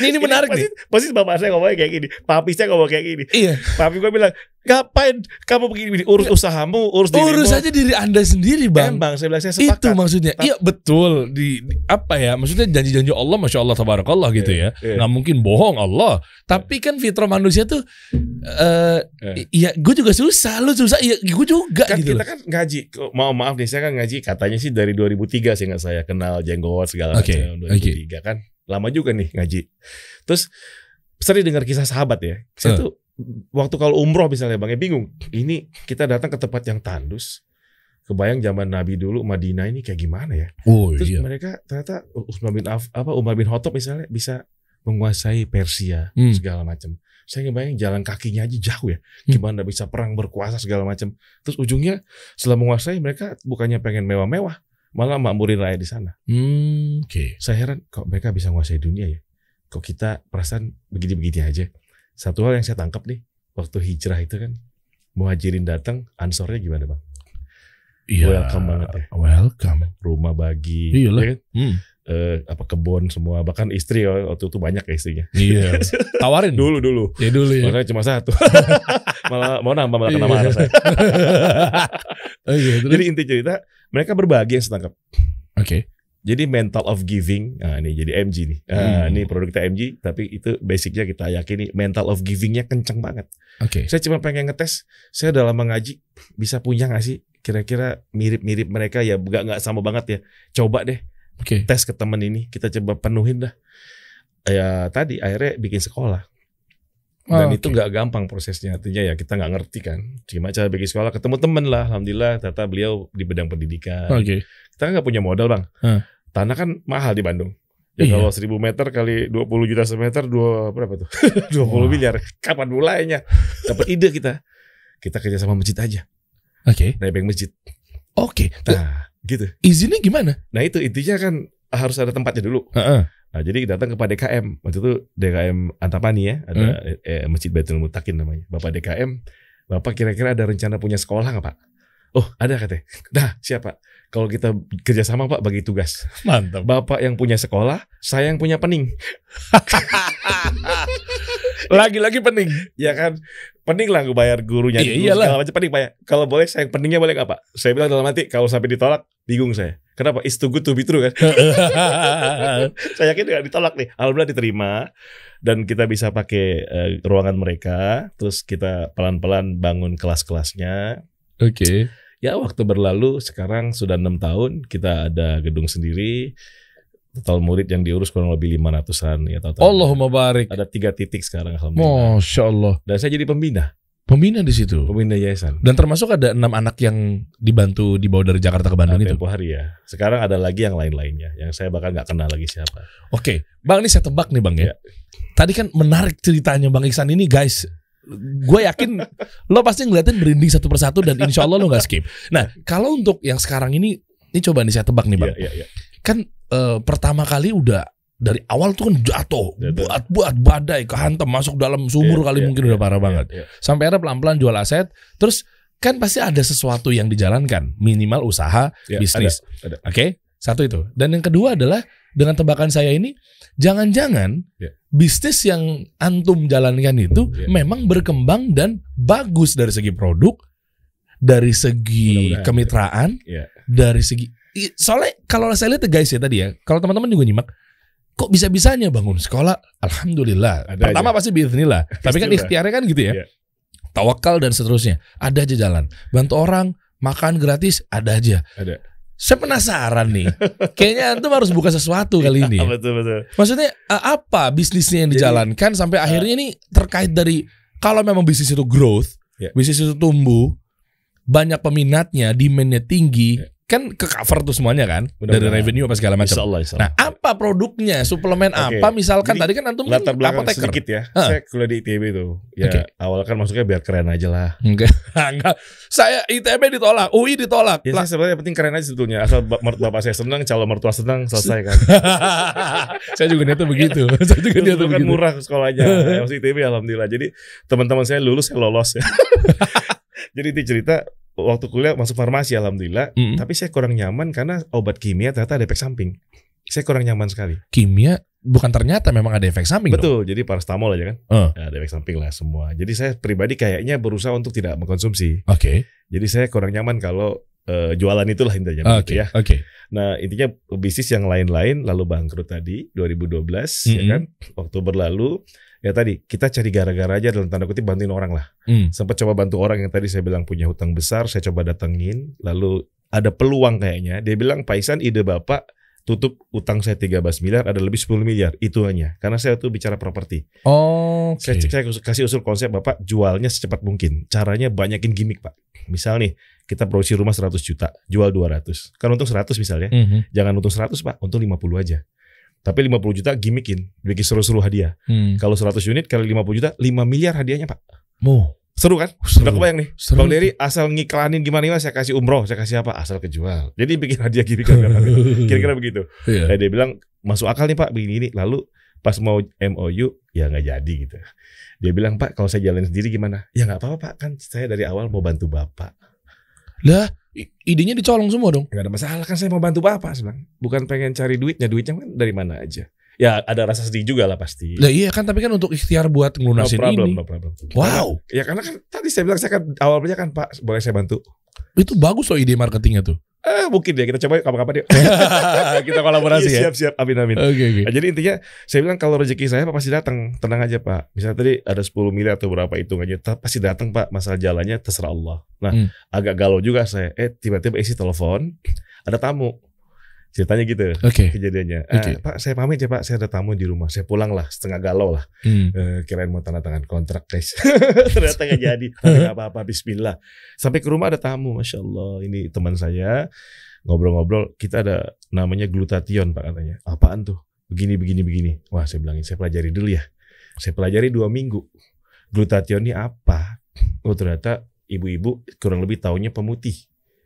ini menarik nih. Pasti bapak saya ngomongnya kayak gini. Papi saya ngomong kayak gini. Iya. Papi gue bilang, ngapain kamu begini? Urus usahamu, urus dirimu. Urus aja diri Anda sendiri bang. Bang, saya bilang saya sepakat. Itu maksudnya. Iya betul. Di apa ya? Maksudnya janji-janji Allah, masya Allah, tabarakallah gitu ya. Nggak mungkin bohong Allah. Tapi kan fitrah manusia tuh, ya gue juga susah, lu susah, ya gue juga kan gitu. Kita kan ngaji. Maaf nih, saya kan ngaji katanya sih dari 2003 sih nggak saya kenal jenggot segala macam. 2003 kan lama juga nih ngaji. Terus sering dengar kisah sahabat ya. Saya tuh waktu kalau umroh misalnya bang, bingung. Ini kita datang ke tempat yang tandus. Kebayang zaman Nabi dulu Madinah ini kayak gimana ya? Terus mereka ternyata Umar bin Khattab misalnya bisa menguasai Persia segala macam. Saya ngebayang jalan kakinya aja jauh ya. Gimana bisa perang berkuasa segala macam. Terus ujungnya setelah menguasai mereka bukannya pengen mewah-mewah, malah makmurin rakyat di sana. Saya heran kok mereka bisa menguasai dunia ya. Kok kita perasaan begini-begini aja. Satu hal yang saya tangkap nih, waktu hijrah itu kan muhajirin datang, ansornya gimana bang? Welcome banget ya. Welcome. Rumah bagi. Iya lah. Ya kan? Kebun semua, bahkan istri waktu itu banyak ya istrinya. Iya. Tawarin dulu. Ya dulu ya. Makanya cuma 1. malah mau nambah malah kena marah saya. Jadi inti cerita mereka berbagi yang saya tangkap. Jadi mental of giving, ini jadi MG nih. Ini produk kita MG, tapi itu basicnya kita yakini mental of givingnya kenceng banget. Saya cuma pengen ngetes, saya dalam mengaji bisa punya nggak sih kira-kira mirip-mirip mereka ya, nggak sama banget ya. Coba deh tes ke temen ini, kita coba penuhin dah. Ya tadi akhirnya bikin sekolah. Dan itu nggak gampang prosesnya, artinya ya kita nggak ngerti kan. Gimana cara bikin sekolah, ketemu temen lah, alhamdulillah. Ternyata beliau di bidang pendidikan. Kita nggak punya modal bang. Tanah kan mahal di Bandung. Ya kalau 1000 meter kali 20 juta semeter, berapa tuh? 20 miliar. Kapan mulainya? Dapat ide kita. Kita kerja sama masjid aja. Nebeng masjid. Nah, gitu. Izinnya gimana? Nah itu intinya kan harus ada tempatnya dulu. Nah, jadi datang ke Pak DKM. Waktu itu DKM Antapani ya, ada Masjid Baitul Mutakin namanya. Bapak DKM, Bapak kira-kira ada rencana punya sekolah nggak Pak? Oh ada katanya. Nah siapa? Kalau kita kerjasama Pak bagi tugas. Mantap. Bapak yang punya sekolah, saya yang punya pening. Lagi-lagi pening. Ya kan, pening lah gue bayar gurunya. Iyalah. Macam pening bayar. Kalau boleh saya yang peningnya boleh nggak Pak? Saya bilang dalam hati kalau sampai ditolak bingung saya. Kenapa? It's too good to be true kan. Saya yakin nggak ditolak nih. Alhamdulillah diterima. Dan kita bisa pakai ruangan mereka. Terus kita pelan-pelan bangun kelas-kelasnya. Ya waktu berlalu sekarang sudah 6 tahun kita ada gedung sendiri, total murid yang diurus kurang lebih 500-an ya total. Allahumma barik. Ada 3 titik sekarang alhamdulillah. Masya Allah. Dan saya jadi pembina. Pembina di situ. Pembina yayasan. Dan termasuk ada 6 anak yang dibantu dibawa dari Jakarta ke Bandung itu. Tempo hari ya. Sekarang ada lagi yang lain-lainnya yang saya bahkan nggak kenal lagi siapa. Oke, Bang, ini saya tebak nih Bang ya. Tadi kan menarik ceritanya Bang Iksan ini guys. Gue yakin lo pasti ngeliatin berinding satu persatu dan insya Allah lo nggak skip. Nah, kalau untuk yang sekarang ini coba nih saya tebak nih Bang. Kan pertama kali udah dari awal tuh kan jatuh, buat badai, kehantam, masuk dalam sumur kali mungkin udah parah banget. Sampai ada pelan-pelan jual aset, terus kan pasti ada sesuatu yang dijalankan, minimal usaha, bisnis. Ada. Oke, satu itu. Dan yang kedua adalah dengan tebakan saya ini, jangan-jangan bisnis yang antum jalankan itu memang berkembang dan bagus dari segi produk, dari segi kemitraan, dari segi. Soalnya kalau saya lihat guys ya tadi ya, kalau teman-teman juga nyimak. Kok bisa-bisanya bangun sekolah? Alhamdulillah. Ada pertama aja. Pasti biiznillah. Tapi kan ikhtiarnya kan gitu ya. Tawakal dan seterusnya. Ada aja jalan. Bantu orang, makan gratis, ada aja. Ada. Saya penasaran nih. Kayaknya antum harus buka sesuatu kali ini. Betul. Maksudnya apa bisnisnya yang dijalankan sampai akhirnya ini terkait dari kalau memang bisnis itu growth, bisnis itu tumbuh, banyak peminatnya, demand-nya tinggi. Kan ke cover tuh semuanya kan dari revenue apa segala macam. Nah, apa produknya? Suplemen apa? Misalkan jadi, tadi kan antum latar belakang sedikit ya. Saya kuliah di ITB tuh. Ya awal kan masuknya biar keren aja lah. Enggak. Saya ITB ditolak, UI ditolak. Ya saya sebenarnya penting keren aja sebetulnya. Asal bapak saya senang, calon mertua senang, selesai kan. Saya juga niatnya begitu. Saya juga niatnya kan murah sekolahnya. Masih ITB alhamdulillah. Jadi teman-teman saya lulus, saya lolos ya. Jadi itu cerita waktu kuliah masuk farmasi alhamdulillah, tapi saya kurang nyaman karena obat kimia ternyata ada efek samping. Saya kurang nyaman sekali. Kimia bukan ternyata memang ada efek samping. Betul, jadi paracetamol aja kan. Ada efek samping lah semua. Jadi saya pribadi kayaknya berusaha untuk tidak mengkonsumsi. Jadi saya kurang nyaman kalau jualan itulah intinya ya. Nah, intinya bisnis yang lain-lain lalu bangkrut tadi 2012 ya kan. Waktu berlalu ya tadi kita cari gara-gara aja dalam tanda kutip bantuin orang lah. Sempat coba bantu orang yang tadi saya bilang punya hutang besar, saya coba datengin, lalu ada peluang kayaknya. Dia bilang, Pak Iksan, ide Bapak tutup utang saya 13 miliar ada lebih 10 miliar itu hanya karena saya tuh bicara properti. Saya kasih usul konsep Bapak jualnya secepat mungkin. Caranya banyakin gimmick Pak. Misal nih kita produksi rumah 100 juta, jual 200. Kan untung 100 misalnya. Jangan untung 100 Pak, untung 50 aja. Tapi 50 juta gimmickin, bikin seru-seru hadiah. Kalau 100 unit kali 50 juta, 5 miliar hadiahnya Pak. Seru kan? Udah kebayang nih. Bang Dery asal ngiklanin gimana saya kasih umroh, saya kasih apa, asal kejual. Jadi bikin hadiah gimmick kira-kira begitu. Dia bilang masuk akal nih Pak begini. Lalu pas mau MOU ya nggak jadi gitu. Dia bilang Pak kalau saya jalan sendiri gimana? Ya nggak apa-apa Pak, kan saya dari awal mau bantu Bapak. Lah idenya dicolong semua dong. Gak ada masalah kan saya mau bantu Bapak sebenarnya. Bukan pengen cari duitnya kan dari mana aja. Ya ada rasa sedih juga lah pasti. Lah iya kan tapi kan untuk ikhtiar buat ngelunasin ini. No problem. Wow. Ya karena kan tadi saya bilang saya kan awalnya kan Pak boleh saya bantu. Itu bagus loh ide marketingnya tuh. Mungkin ya kita coba kapan-kapan yuk. Kita kolaborasi ya. Siap. Amin. Okay. Nah, jadi intinya saya bilang kalau rezeki saya Pak pasti datang. Tenang aja Pak. Misalnya tadi ada 10 miliar atau berapa hitung aja. Pasti datang Pak. Masalah jalannya terserah Allah. Nah agak galau juga saya. Tiba-tiba isi telepon. Ada tamu. Ceritanya gitu kejadiannya. Pak saya pamit ya Pak. Saya ada tamu di rumah. Saya pulang lah setengah galau lah. Kirain mau tanda tangan kontrak guys. Ternyata gak jadi. Tapi gak apa-apa. Bismillah. Sampai ke rumah ada tamu. Masya Allah. Ini teman saya. Ngobrol-ngobrol. Kita ada namanya glutathione Pak katanya. Apaan tuh? Begini. Wah saya bilangin. Saya pelajari dulu ya. Saya pelajari 2 minggu. Glutathione ini apa? Oh ternyata ibu-ibu kurang lebih taunya pemutih.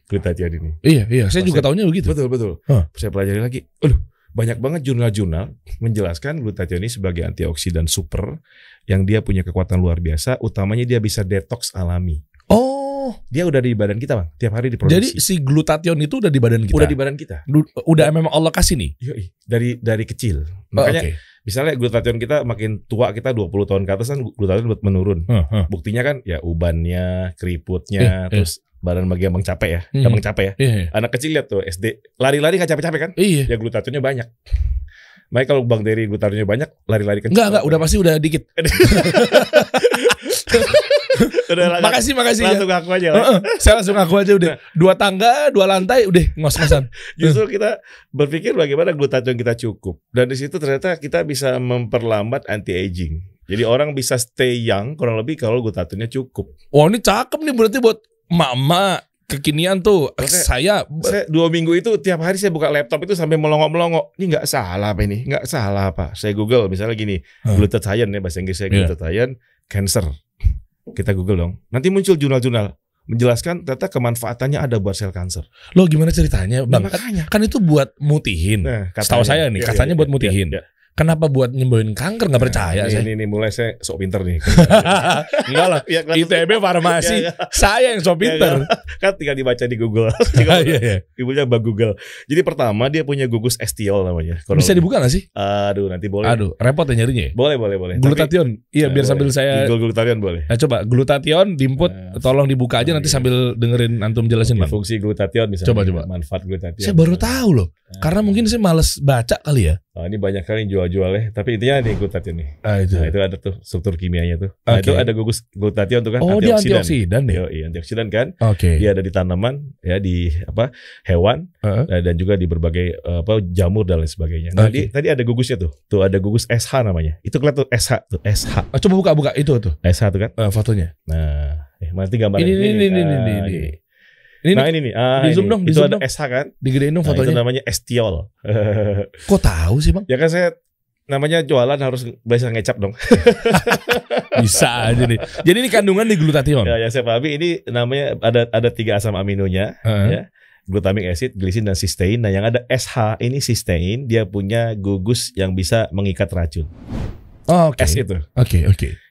Glutathione ini. Iya. Saya juga taunya begitu. Betul. Saya pelajari lagi. Banyak banget jurnal-jurnal menjelaskan glutathione ini sebagai antioksidan super yang dia punya kekuatan luar biasa. Utamanya dia bisa detox alami. Dia udah di badan kita Bang. Tiap hari diproduksi. Jadi si glutathione itu udah di badan kita. Udah di badan kita. Udah memang Allah kasih nih. Yoi. Dari kecil. Makanya misalnya glutathione kita makin tua, kita 20 tahun ke atas kan glutathione menurun. Buktinya kan ya ubannya, keriputnya, terus badan bagi abang capek ya, gampang capek ya. Anak kecil lihat tuh SD lari-lari nggak capek-capek kan? Ya glutathione banyak. Makanya kalau Bang Dery glutathione banyak, lari-lari kencang. Enggak, udah pasti udah dikit. Makasih langsung ngaku aja. Saya langsung ngaku aja udah. 2 tangga, 2 lantai, udah ngos-ngosan. Justru kita berpikir bagaimana glutathione kita cukup. Dan di situ ternyata kita bisa memperlambat anti aging. Jadi orang bisa stay young kurang lebih kalau glutationnya cukup. Wah ini cakep nih berarti buat emak-emak kekinian tuh. Saya 2 minggu itu tiap hari saya buka laptop itu sampai melongo-melongo. Ini nggak salah apa ini? Nggak salah apa? Saya Google misalnya gini, glutathione ya bahasa Inggrisnya glutathione, cancer. Kita Google dong. Nanti muncul jurnal-jurnal menjelaskan ternyata kemanfaatannya ada buat sel kanker. Lo gimana ceritanya, Bang? Kan itu buat mutihin. Nah, setahu saya nih, katanya buat mutihin. Kenapa buat nyembuhin kanker? Nggak percaya saya. Ini mulai saya sok pinter nih. Enggak lah. ITB farmasi. Saya yang sok pinter. Kan tinggal dibaca di Google. Ibunya Mbak Google. Jadi pertama dia punya gugus estiol namanya. Bisa dibuka nggak sih? Aduh nanti boleh. Aduh repot ya nyarinya. Boleh. Glutathione. Iya biar sambil saya. Glutathione boleh. Nah coba glutathione diinput, tolong dibuka aja nanti sambil dengerin antum jelasin Bang. Fungsi glutathione misalnya. Coba. Manfaat glutathione. Saya baru tahu loh. Karena mungkin saya males baca kali ya. Ini banyak kali yang jual-jual ya. Tapi intinya di glutathione nih. Itu ada tuh struktur kimianya tuh. Itu ada gugus glutathione tuh kan. Dia antioksidan ya. Iya antioksidan kan. Oke. Dia ada di tanaman ya, di hewan dan juga di berbagai jamur dan lain sebagainya. Nah tadi ada gugusnya tuh. Tuh ada gugus SH namanya. Itu kelihatan tuh SH tuh SH. Coba buka itu tuh. SH tuh kan. Fotonya. Nah, nanti gambarnya ini. Ini nih. Di zoom dong. Itu ada SH kan. Digedein dong fotonya. Itu namanya estiol. Kok tahu sih Bang? Ya kan saya namanya jualan harus bisa ngecap dong. Bisa aja nih. Jadi ini kandungan di glutathione. Ya saya pahami ini namanya ada 3 asam aminonya ya. Glutamic acid, glisin dan cysteine. Nah yang ada SH ini cysteine, dia punya gugus yang bisa mengikat racun. S itu. Oke.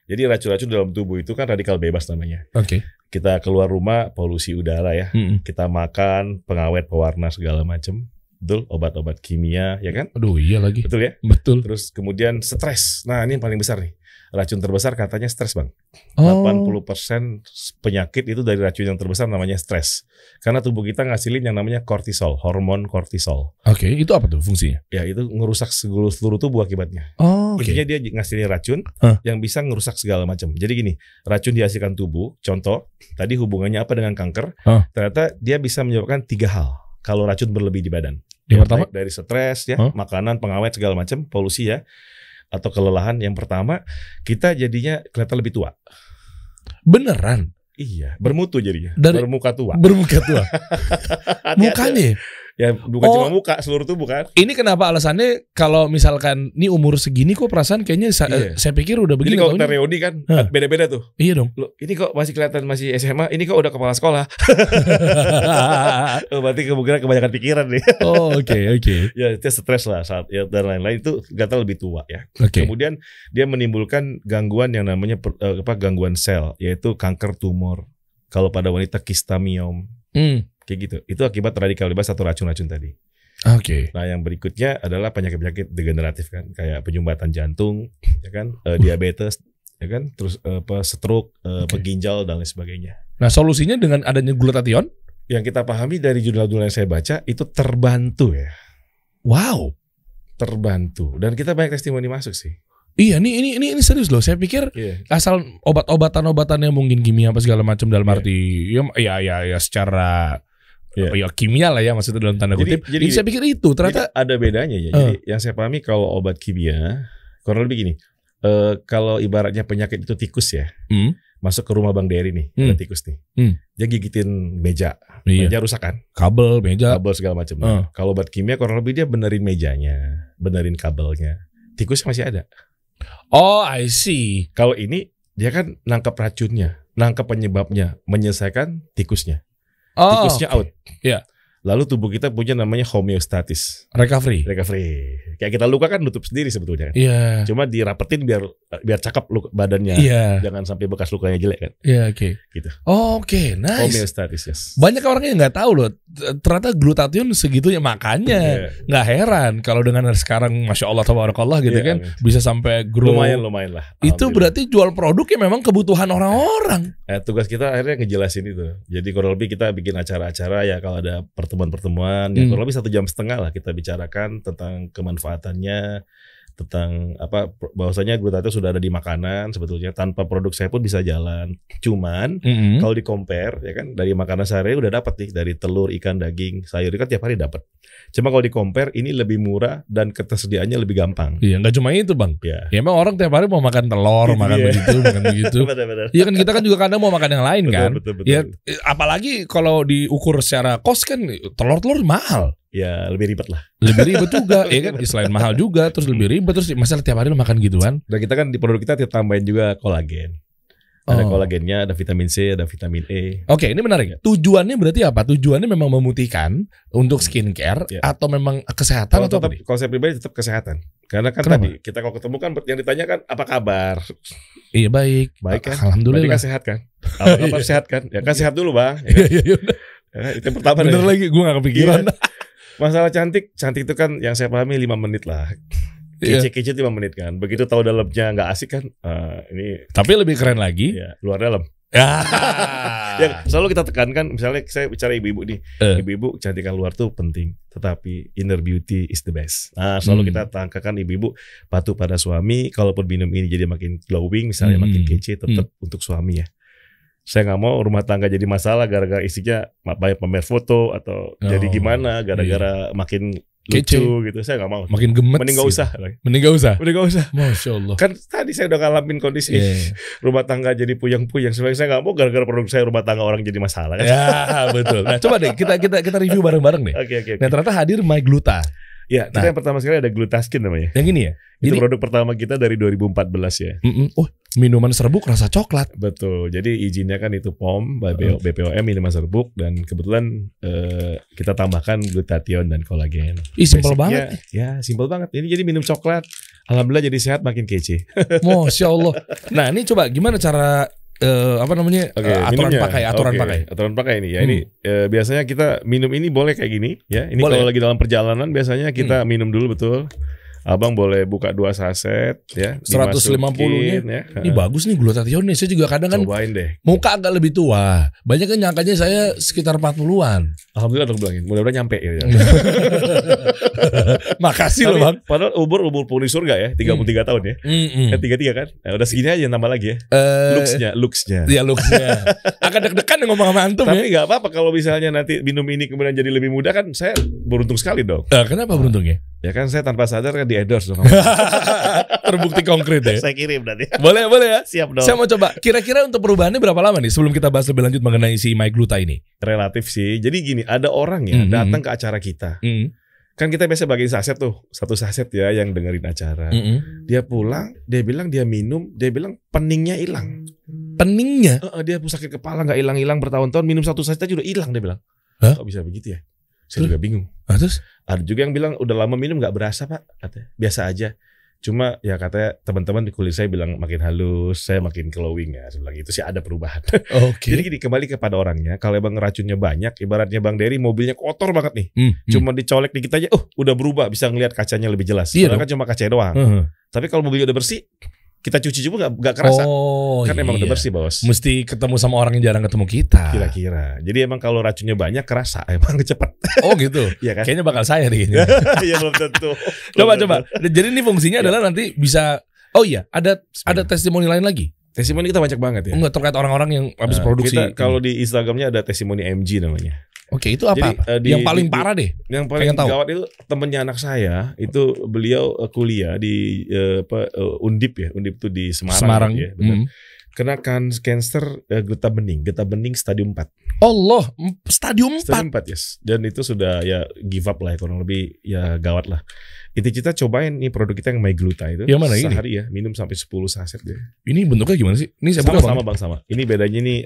Jadi racun-racun dalam tubuh itu kan radikal bebas namanya. Oke. Kita keluar rumah polusi udara ya. Kita makan pengawet pewarna segala macam. Betul, obat-obat kimia ya kan? Aduh iya lagi. Betul ya? Betul. Terus kemudian stres. Nah ini yang paling besar nih. Racun terbesar katanya stres Bang. 80% penyakit itu dari racun yang terbesar namanya stres. Karena tubuh kita ngasilin yang namanya kortisol, hormon kortisol. Oke, itu apa tuh fungsinya? Ya itu ngerusak seluruh tubuh akibatnya. Intinya dia ngasilin racun yang bisa ngerusak segala macam. Jadi gini, racun dihasilkan tubuh, contoh, tadi hubungannya apa dengan kanker? Ternyata dia bisa menyebabkan 3 hal kalau racun berlebih di badan. Yang pertama dari stres ya, makanan, pengawet segala macam, polusi ya, atau kelelahan. Yang pertama, kita jadinya kelihatan lebih tua. Beneran? Iya, bermutu jadinya. Bermuka tua. Mukanya? Ya bukan cuma muka, seluruh tubuh kan. Ini kenapa alasannya kalau misalkan ini umur segini kok perasaan kayaknya saya pikir udah begini. Ini kalau reuni kan beda-beda tuh. Iya dong. Loh, ini kok masih kelihatan masih SMA, ini kok udah kepala sekolah. Berarti kemungkinan kebanyakan pikiran nih. Oke. Ya itu stres lah saat ya, dan lain-lain itu gatal lebih tua ya. Kemudian dia menimbulkan gangguan yang namanya gangguan sel, yaitu kanker tumor. Kalau pada wanita kista miom. Kayak gitu. Itu akibat radikal bebas atau racun-racun tadi. Nah, yang berikutnya adalah penyakit-penyakit degeneratif kan, kayak penyumbatan jantung, ya kan, diabetes, ya kan, terus stroke, ginjal dan lain sebagainya. Nah, solusinya dengan adanya glutathione? Yang kita pahami dari jurnal-jurnal yang saya baca itu terbantu ya. Wow, terbantu. Dan kita banyak testimoni masuk sih. Iya, ini serius loh. Saya pikir asal obat-obatan yang mungkin kimia apa segala macam dalam arti ya secara ya kimia lah ya maksudnya dalam tanda kutip. Jadi saya pikir itu ternyata ada bedanya ya. Jadi yang saya pahami kalau obat kimia kurang lebih gini. Kalau ibaratnya penyakit itu tikus ya. Masuk ke rumah Bang Dery nih, ada tikus nih. Dia gigitin meja. Meja rusak kan? Kabel, meja, kabel segala macam. Kalau obat kimia kurang lebih dia benerin mejanya, benerin kabelnya. Tikus masih ada. Oh, I see. Kalau ini dia kan nangkap racunnya, nangkap penyebabnya, menyelesaikan tikusnya. Tikusnya out. Iya. Lalu tubuh kita punya namanya homeostatis. Recovery. Kayak kita luka kan nutup sendiri sebetulnya. Iya. Cuma dirapetin biar cakep badannya. Iya. Jangan sampai bekas lukanya jelek kan. Iya, oke. Gitu. Oke, nice. Homeostatis, yes. Banyak orang yang nggak tahu loh. Ternyata glutathione segitunya, makanya nggak heran kalau dengan sekarang masya Allah tabarakallah gitu kan bisa sampai grow. Lumayan lah. Itu berarti jual produk yang memang kebutuhan orang-orang. Tugas kita akhirnya ngejelasin itu. Jadi kurang lebih kita bikin acara-acara ya kalau ada pertemuan-pertemuan ya kurang lebih 1,5 jam lah kita bicarakan tentang kemanfaatannya, tentang apa bahwasanya glutathione sudah ada di makanan sebetulnya tanpa produk saya pun bisa jalan. Cuman kalau di compare ya kan dari makanan sehari udah dapat nih dari telur, ikan, daging, sayur kan tiap hari dapat. Cuma kalau di compare ini lebih murah dan ketersediaannya lebih gampang. Iya, nggak cuma itu bang. Ya emang orang tiap hari mau makan telur, makan begitu, makan begitu. Iya kan kita kan juga kadang mau makan yang lain kan. Betul. Ya apalagi kalau diukur secara cost kan telur mahal. Ya lebih ribet lah. Lebih ribet juga, ya kan. Selain mahal juga, terus lebih ribet, terus masalah tiap hari lo makan gituan. Dan kita kan di produk kita tambahin juga kolagen. Ada kolagennya, ada vitamin C, ada vitamin E. Oke, ini menarik. Tujuannya berarti apa? Tujuannya memang memutihkan untuk skincare atau memang kesehatan atau apa? Kalau saya pribadi tetap kesehatan. Karena kan tadi kita kalau ketemu kan yang ditanyakan apa kabar? Iya baik kan? Alhamdulillah. Berarti kan sehat kan? Apa sehat kan? Ya kan sehat dulu bang. Iya. Itu yang pertama. Bener lagi, gue gak kepikiran. Masalah cantik itu kan yang saya pahami 5 menit lah. Kece-kece 5 menit kan. Begitu tahu dalamnya nggak asik kan. Ini. Tapi lebih keren lagi. Ya, luar dalam. Ya, selalu kita tekankan. Misalnya saya bicara ibu-ibu nih. Ibu-ibu kecantikan luar tuh penting. Tetapi inner beauty is the best. Nah, selalu kita tekankan ibu-ibu patuh pada suami. Kalaupun minum ini jadi makin glowing, misalnya makin kece, tetap untuk suami ya. Saya nggak mau rumah tangga jadi masalah gara-gara isinya banyak pamer foto atau jadi gimana gara-gara makin lucu gitu. Saya nggak mau. Makin gemet. Mending nggak usah. Mending nggak usah. Masya Allah. Kan tadi saya udah ngalamin kondisi rumah tangga jadi puyeng-puyeng. Sebenarnya saya nggak mau gara-gara produk saya rumah tangga orang jadi masalah. Kan? Ya betul. Nah coba deh kita review bareng-bareng deh. Oke. Nah ternyata hadir MyGluta. Ya, kita yang pertama sekali ada Glutaskin namanya. Yang ini ya? Itu produk pertama kita dari 2014 ya. Oh, minuman serbuk rasa coklat. Betul. Jadi izinnya kan itu POM, BPOM minuman serbuk dan kebetulan kita tambahkan glutathione dan kolagen. Simpel banget. Ya, simpel banget. Ini jadi minum coklat. Alhamdulillah jadi sehat makin kece. Masya Allah. Nah, ini coba gimana cara aturan pakai ini ya. Ini biasanya kita minum ini boleh kayak gini ya. Ini kalau lagi dalam perjalanan biasanya kita minum dulu betul. Abang boleh buka 2 saset ya, 150-nya ya. Ini bagus nih glutathione. Saya juga kadang kan cobain deh. Muka agak lebih tua. Banyak kan nyangkanya saya sekitar 40-an. Alhamdulillah dong bilangin. Mudah-mudahan nyampe ya. Makasih loh bang. Padahal umur penghuni surga ya, 33 tahun ya. 33 kan. Nah, udah segini aja nambah lagi ya. Looks-nya. Iya looks-nya. Agak deg-degan ngomong sama antum. Tapi nggak apa-apa kalau misalnya nanti minum ini kemudian jadi lebih muda kan saya beruntung sekali dong. Kenapa beruntungnya? Ya kan saya tanpa sadar kan di endorse dong. Terbukti konkret ya. Saya kirim nanti. Boleh ya. Siap dong. Saya mau coba. Kira-kira untuk perubahannya berapa lama nih sebelum kita bahas lebih lanjut mengenai si MyGluta ini? Relatif sih. Jadi gini, ada orang ya datang ke acara kita. Kan kita biasa bagiin saset tuh, 1 saset ya yang dengerin acara. Dia pulang, dia bilang dia minum, dia bilang peningnya hilang. Peningnya? Dia sakit kepala nggak hilang-hilang bertahun-tahun, minum 1 saset aja udah hilang dia bilang. Kok bisa begitu ya? Saya juga bingung. Terus? Ada juga yang bilang udah lama minum nggak berasa pak, katanya biasa aja. Cuma ya katanya teman-teman di kulit saya bilang makin halus, saya makin glowing ya. Sebelah itu sih ada perubahan. Jadi gini, kembali kepada orangnya. Kalau emang racunnya banyak, ibaratnya Bang Dery mobilnya kotor banget nih. Cuma dicolek dikit aja, udah berubah, bisa ngelihat kacanya lebih jelas. Iya kan cuma kaca doang. Tapi kalau mobilnya udah bersih, kita cuci juga nggak kerasa. Kan emang udah bersih bos. Mesti ketemu sama orang yang jarang ketemu kita. Kira-kira. Jadi emang kalau racunnya banyak kerasa, emang cepet. Oh gitu. Iya kan? Kayaknya bakal saya nih. Iya belum tentu. Coba. Jadi ini fungsinya adalah nanti bisa. Oh iya, ada testimoni lain lagi. Testimoni kita banyak banget ya. Enggak terkait orang-orang yang habis produksi. Kita kalau di Instagramnya ada testimoni MG namanya. Oke, itu apa? Jadi, yang paling parah deh. Yang paling gawat itu temennya anak saya. Itu beliau kuliah di Undip ya. Undip itu di Semarang. Ya, benar. Kena cancer getah bening stadium 4. Allah, stadium 4. Stadium 4 yes. Dan itu sudah ya give up lah, kurang lebih ya gawat lah. Itu kita cobain nih produk kita yang MyGluta itu. Yang mana ini? Sehari ya minum sampai 10 saset deh. Ini bentuknya gimana sih? Ini sama bang sama. Ini bedanya nih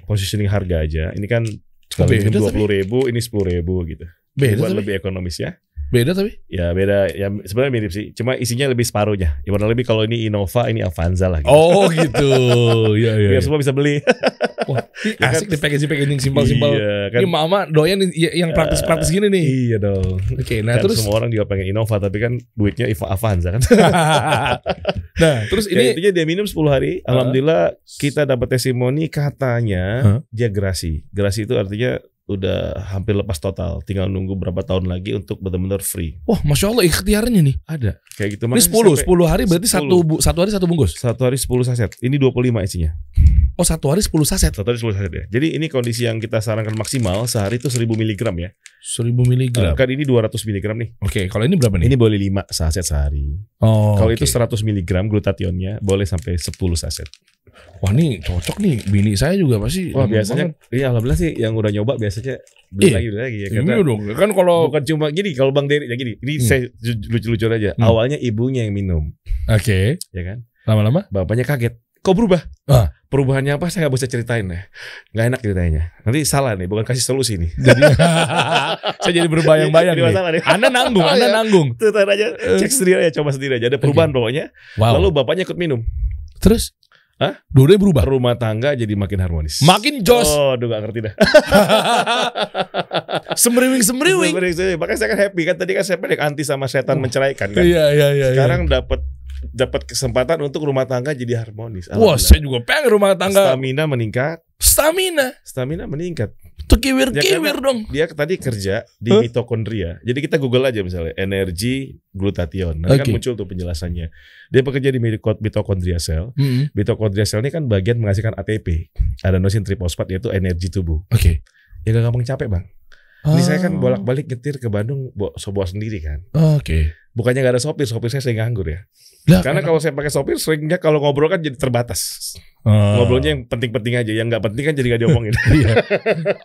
positioning harga aja. Ini kan sekali minum 20.000, ini 10.000 gitu. Beda buat lebih ekonomis ya. Beda tapi? Ya beda, ya sebenarnya mirip sih. Cuma isinya lebih separuhnya. Gimana lebih kalau ini Innova, ini Avanza lah. Gitu. Oh gitu. Iya. Semua bisa beli. Wah, ya asik kan? Di packaging simpel-simpel. Iya, kan? Ini mama doyan yang praktis gini nih. Iya dong. Oke, nah kan terus semua orang juga pengen Innova, tapi kan duitnya Avanza kan. Nah, terus ini intinya dia minum 10 hari. Alhamdulillah kita dapat testimoni katanya dia gerasi. Gerasi itu artinya udah hampir lepas total, tinggal nunggu berapa tahun lagi untuk benar-benar free. Wah, Masya Allah ikhtiarnya nih. Ada kayak gitu. Ini 10 hari berarti 10. satu hari satu bungkus. Satu hari 10 saset. Ini 25 isinya. Oh, satu hari 10 saset. Satu hari 10 saset ya. Jadi ini kondisi yang kita sarankan maksimal sehari itu 1000 mg ya. 1000 mg. Kan ini 200 mg nih. Oke, kalau ini berapa nih? Ini boleh 5 saset sehari. Oh. Kalau itu 100 mg glutathionnya boleh sampai 10 saset. Wah, nih cocok nih. Bini saya juga pasti. Wah, biasanya ini alhamdulillah sih yang udah nyoba biasanya beli lagi ya. Iya dong. Kan kalau bukan cuma gini, kalau Bang Dery ya gini. Ini saya lucu-lucu aja. Awalnya ibunya yang minum. Oke. Ya kan? Lama-lama bapaknya kaget. Kok berubah? Perubahannya apa saya nggak bisa ceritain ya. Nggak enak ceritanya. Nanti salah nih, bukan kasih solusi nih. Jadi saya jadi berbayang-bayang nih. Anda nanggung. Tuh aja, cek sendiri aja, coba sendiri aja. Ada perubahan pokoknya. Wow. Lalu bapaknya ikut minum. Terus? Hah? Dua-duanya berubah? Rumah tangga jadi makin harmonis. Makin jos. Oh, aduh gak ngerti dah. Semriwing. Makanya saya kan happy kan. Tadi kan saya pendek anti sama setan menceraikan kan. Iya. Sekarang dapat kesempatan untuk rumah tangga jadi harmonis. Wah, saya juga pengen rumah tangga. Stamina meningkat. Tuh kiwir dong. Dia tadi kerja di mitokondria. Jadi kita Google aja misalnya energi glutathione. Nanti kan muncul tuh penjelasannya. Dia bekerja di mitokondria sel. Mitokondria sel ini kan bagian menghasilkan ATP, adenosin trifosfat, yaitu energi tubuh. Oke. Ya gak gampang capek bang. Ini saya kan bolak-balik nyetir ke Bandung bawa sendiri kan. Oke. Bukannya gak ada sopir saya sering nganggur ya. Karena kalau saya pakai sopir seringnya kalau ngobrol kan jadi terbatas. Ngobrolnya yang penting-penting aja, yang nggak penting kan jadi nggak diomongin.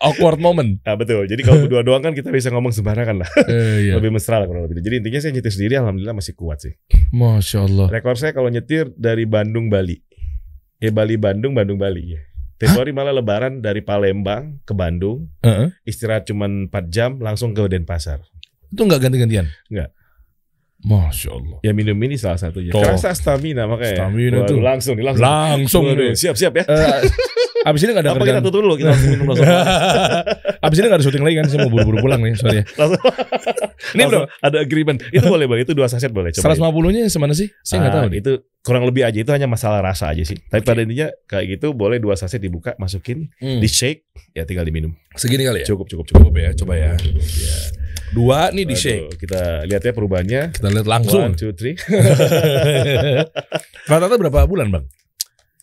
Awkward moment. Nah, betul. Jadi kalau berdua doang kan kita bisa ngomong sembarangan lah. Lebih mesra lah kalau lebih. Jadi intinya saya nyetir sendiri, alhamdulillah masih kuat sih. Masya Allah. Rekor saya kalau nyetir dari Bandung Bali, Bali Bandung Bali ya. Februari malah Lebaran dari Palembang ke Bandung, istirahat cuma 4 jam langsung ke Denpasar. Itu nggak ganti-gantian? Nggak. Masya Allah. Ya minum ini salah satunya. Kerasa stamina makanya. Stamina tuh. Langsung. Siap-siap ya. Abis ini gak ada kerjaan. Kita tutup dulu, kita langsung minum langsung. Abis ini gak ada syuting lagi kan, saya mau buru-buru pulang nih, sorry ya. Ini bro, ada agreement. Itu boleh bang, itu 2 saset boleh. 150-nya semana sih? Saya gak tahu. Itu kurang lebih aja, itu hanya masalah rasa aja sih. Tapi pada intinya kayak gitu boleh 2 saset dibuka, masukin, di shake, ya tinggal diminum. Segini kali ya? Cukup ya, coba ya. 2 nih di shake. Kita lihat ya perubahannya. Kita lihat langsung. 1, 2, 3. Rata-rata berapa bulan bang?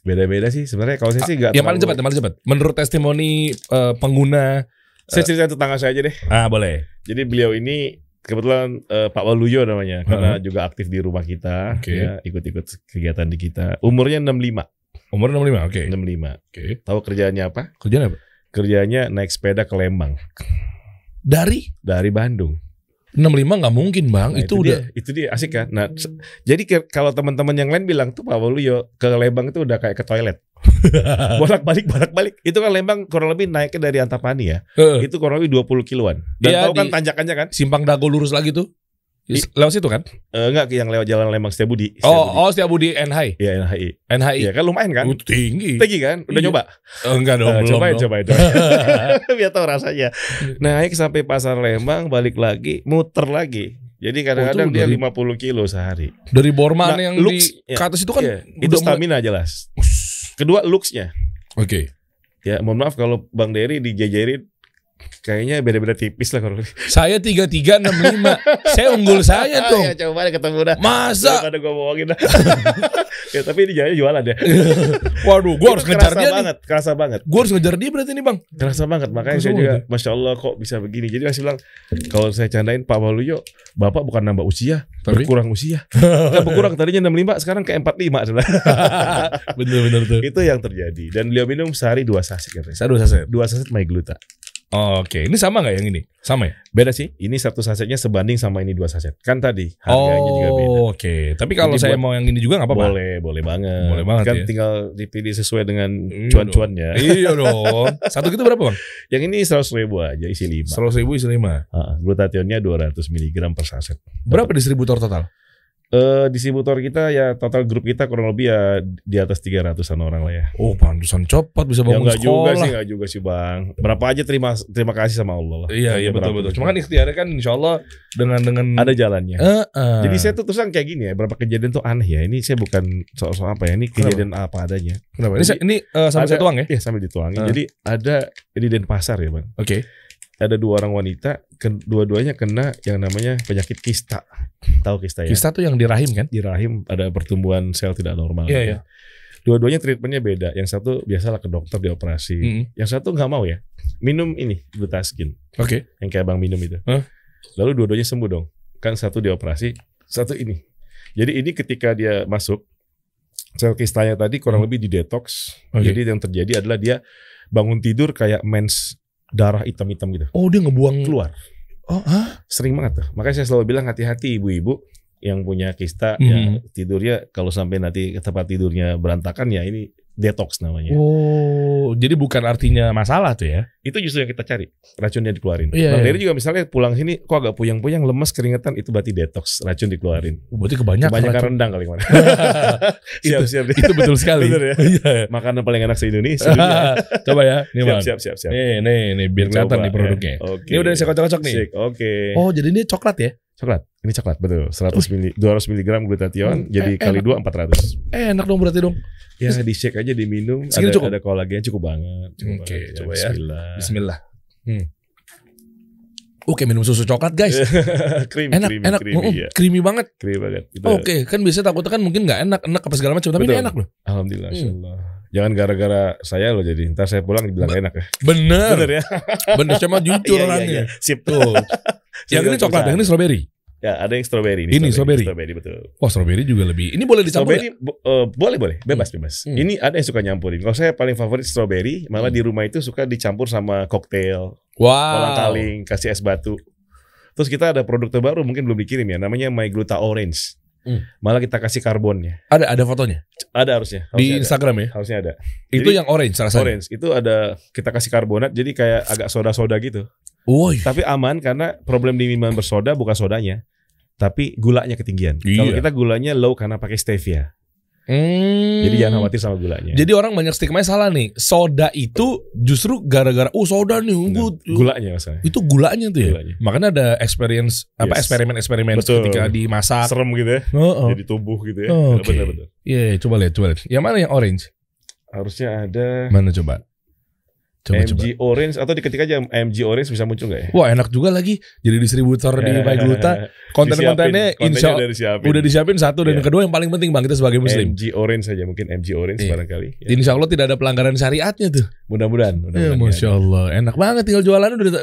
Beda-beda sih sebenarnya. Kalau saya sih nggak. Yang paling cepat. Menurut testimoni pengguna. Saya cerita tetangga saya aja deh. Boleh. Jadi beliau ini kebetulan Pak Waluyo namanya, karena juga aktif di rumah kita, ya, ikut-ikut kegiatan di kita. Umurnya 65. Umur 65, oke. 65. Tahu kerjaannya apa? Kerjaan apa? Kerjanya naik sepeda ke Lembang. Dari Bandung. 65 nggak mungkin bang, Nah, itu dia asik kan. Nah, jadi kalau teman-teman yang lain bilang tuh Pak Waluyo ke Lembang itu udah kayak ke toilet. bolak-balik. Itu kan Lembang kurang lebih naiknya dari Antapani ya. Itu kurang lebih 20 kiloan. Dan tahu kan tanjakannya kan? Simpang Dago lurus lagi tuh. Lewat situ kan? Enggak, yang lewat jalan Lembang Setiabudi. Setiabudi NHI. Iya, NHI. Ya kan lumayan kan? Tinggi kan? Udah nyoba? Enggak dong, coba itu. Biar tahu rasanya. Naik sampai pasar Lembang, balik lagi, muter lagi. Jadi kadang-kadang dia 50 kilo sehari. Dari Borman yang di ke atas itu kan itu stamina jelas. Kedua looks-nya. Oke. Ya, mohon maaf kalau Bang Dery dijajarin kayaknya beda-beda tipis lah kalau. Saya 3365. Saya unggul saya tuh. Ya, coba deh ketemu dah. Masa? Daripada gue bohongin dah. Ya, tapi ini jualan ya. Waduh, gue harus ngejar dia kerasa banget. Gue harus ngejar dia berarti nih bang. Kerasa banget, makanya saya juga Masya Allah kok bisa begini. Jadi masih bilang, kalau saya candain Pak Waluyo, Bapak bukan nambah usia, berkurang usia. Berkurang, tadinya 65, sekarang ke 45. Bener tuh. Itu yang terjadi. Dan beliau minum sehari 2 saset katanya. 2 saset MyGluta. Oke, ini sama nggak yang ini? Sama ya? Beda sih. Ini 1 sasetnya sebanding sama ini 2 saset. Kan tadi harganya juga beda. Oke. Tapi kalau saya mau yang ini juga nggak apa-apa. Boleh banget. Boleh banget kan ya. Tinggal dipilih sesuai dengan cuan-cuannya. Iya dong. Satu gitu berapa bang? Yang ini 100.000 aja, isi 5. 100.000 isi 5. Glutathionnya 200 mg per saset. Berapa distributor total? Distributor kita ya total grup kita kurang lebih ya di atas 300-an orang lah ya. Oh, pantesan cepat bisa bangun sekolah. Enggak juga sih bang. Berapa aja terima kasih sama Allah lah. Iya betul. Cuma kan ikhtiarnya kan insya Allah dengan ada jalannya. Jadi saya tuh terus kayak gini ya. Berapa kejadian tuh aneh ya. Ini saya bukan soal apa ya. Ini kejadian apa adanya. Kenapa? Ini sambil saya tuang ya? Iya sambil dituangin. Jadi ada di Denpasar ya bang. Oke. ada 2 orang wanita, dua-duanya kena yang namanya penyakit kista. Tahu kista ya? Kista tuh yang di rahim kan? Di rahim ada pertumbuhan sel tidak normal. Iya, iya. Dua-duanya treatmentnya beda. Yang satu biasalah ke dokter dioperasi. Yang satu nggak mau ya. Minum ini Glutaskin. Oke. Yang kayak Bang minum itu. Lalu dua-duanya sembuh dong. Kan satu dioperasi, satu ini. Jadi ini ketika dia masuk, sel kistanya tadi kurang lebih didetox. Jadi yang terjadi adalah dia bangun tidur kayak mens, darah hitam-hitam gitu. Oh, dia ngebuang keluar. Oh, sering banget tuh. Makanya saya selalu bilang hati-hati ibu-ibu yang punya kista, ya tidurnya kalau sampai nanti tempat tidurnya berantakan ya ini detox namanya. Oh, jadi bukan artinya masalah tuh ya? Itu justru yang kita cari, racunnya dikeluarin. Iya, Bang Dery juga misalnya pulang sini kok agak puyeng-puyeng, lemes, keringetan, itu berarti detox, racun dikeluarin. Berarti kebanyakan rendang kali kemarin. Siap-siap. Itu betul sekali. Betul ya? Makanan paling enak se-Indonesia. Coba ya. Nih, siap. Nih, biar kelihatan nih produknya. Ya. Okay. Ini udah saya kocok-kocok nih. Oke. Oh, jadi ini coklat ya? Coklat. Ini coklat, betul. 200 mg glutathion, jadi kali 2 400. Enak dong berarti dong. Ya di shake aja diminum. Ada kolagen cukup banget. Oke, coba ya. Bismillah. Oke, minum susu coklat guys. Enak. Creamy banget. Oke, kan biasanya takutnya kan mungkin nggak enak apa segala macam, tapi ini enak loh. Alhamdulillah. Jangan gara-gara saya loh jadi. Ntar saya pulang dibilang enak ya. Bener ya. Bener, saya mah jujur orangnya. Sip tuh. Yang ini coklat, yang ini strawberry. Ya, ada yang strawberry. Ini strawberry. Strawberry betul. Oh, strawberry juga lebih. Ini boleh dicampur? Strawberry boleh, bebas. Ini ada yang suka nyampurin. Kalau saya paling favorit strawberry, malah di rumah itu suka dicampur sama koktail. Kolang-kaling, kasih es batu. Terus kita ada produk terbaru mungkin belum dikirim ya, namanya My Gluta Orange. Malah kita kasih karbonnya. Ada fotonya? Ada harusnya di Instagram ya? Harusnya ada. Itu jadi, yang orange rasanya? Orange. Itu ada, kita kasih karbonat jadi kayak agak soda-soda gitu. Tapi aman karena problem di minuman bersoda bukan sodanya, tapi gulanya ketinggian. Kalau kita gulanya low karena pakai stevia. Jadi jangan khawatir sama gulanya. Jadi orang banyak stigma salah nih. Soda itu justru gara-gara soda nih gulanya masalah. Itu gulanya tuh ya. Gulanya. Makanya ada eksperimen ketika dimasak. Serem gitu ya. Jadi tubuh gitu ya. Benar-benar. Iya, coba lihat. Yang mana yang orange? Harusnya ada. Mana coba? MG Orange atau diketik aja MG Orange bisa muncul nggak ya? Wah, enak juga lagi. Jadi distributor di My Gluta. Konten-kontennya udah disiapin satu dan yang kedua yang paling penting Bang, kita sebagai muslim. MG Orange saja, mungkin MG Orange barangkali. Ya. Insya Allah tidak ada pelanggaran syariatnya tuh. Mudah-mudahan. Masya Allah, enak banget tinggal jualannya udah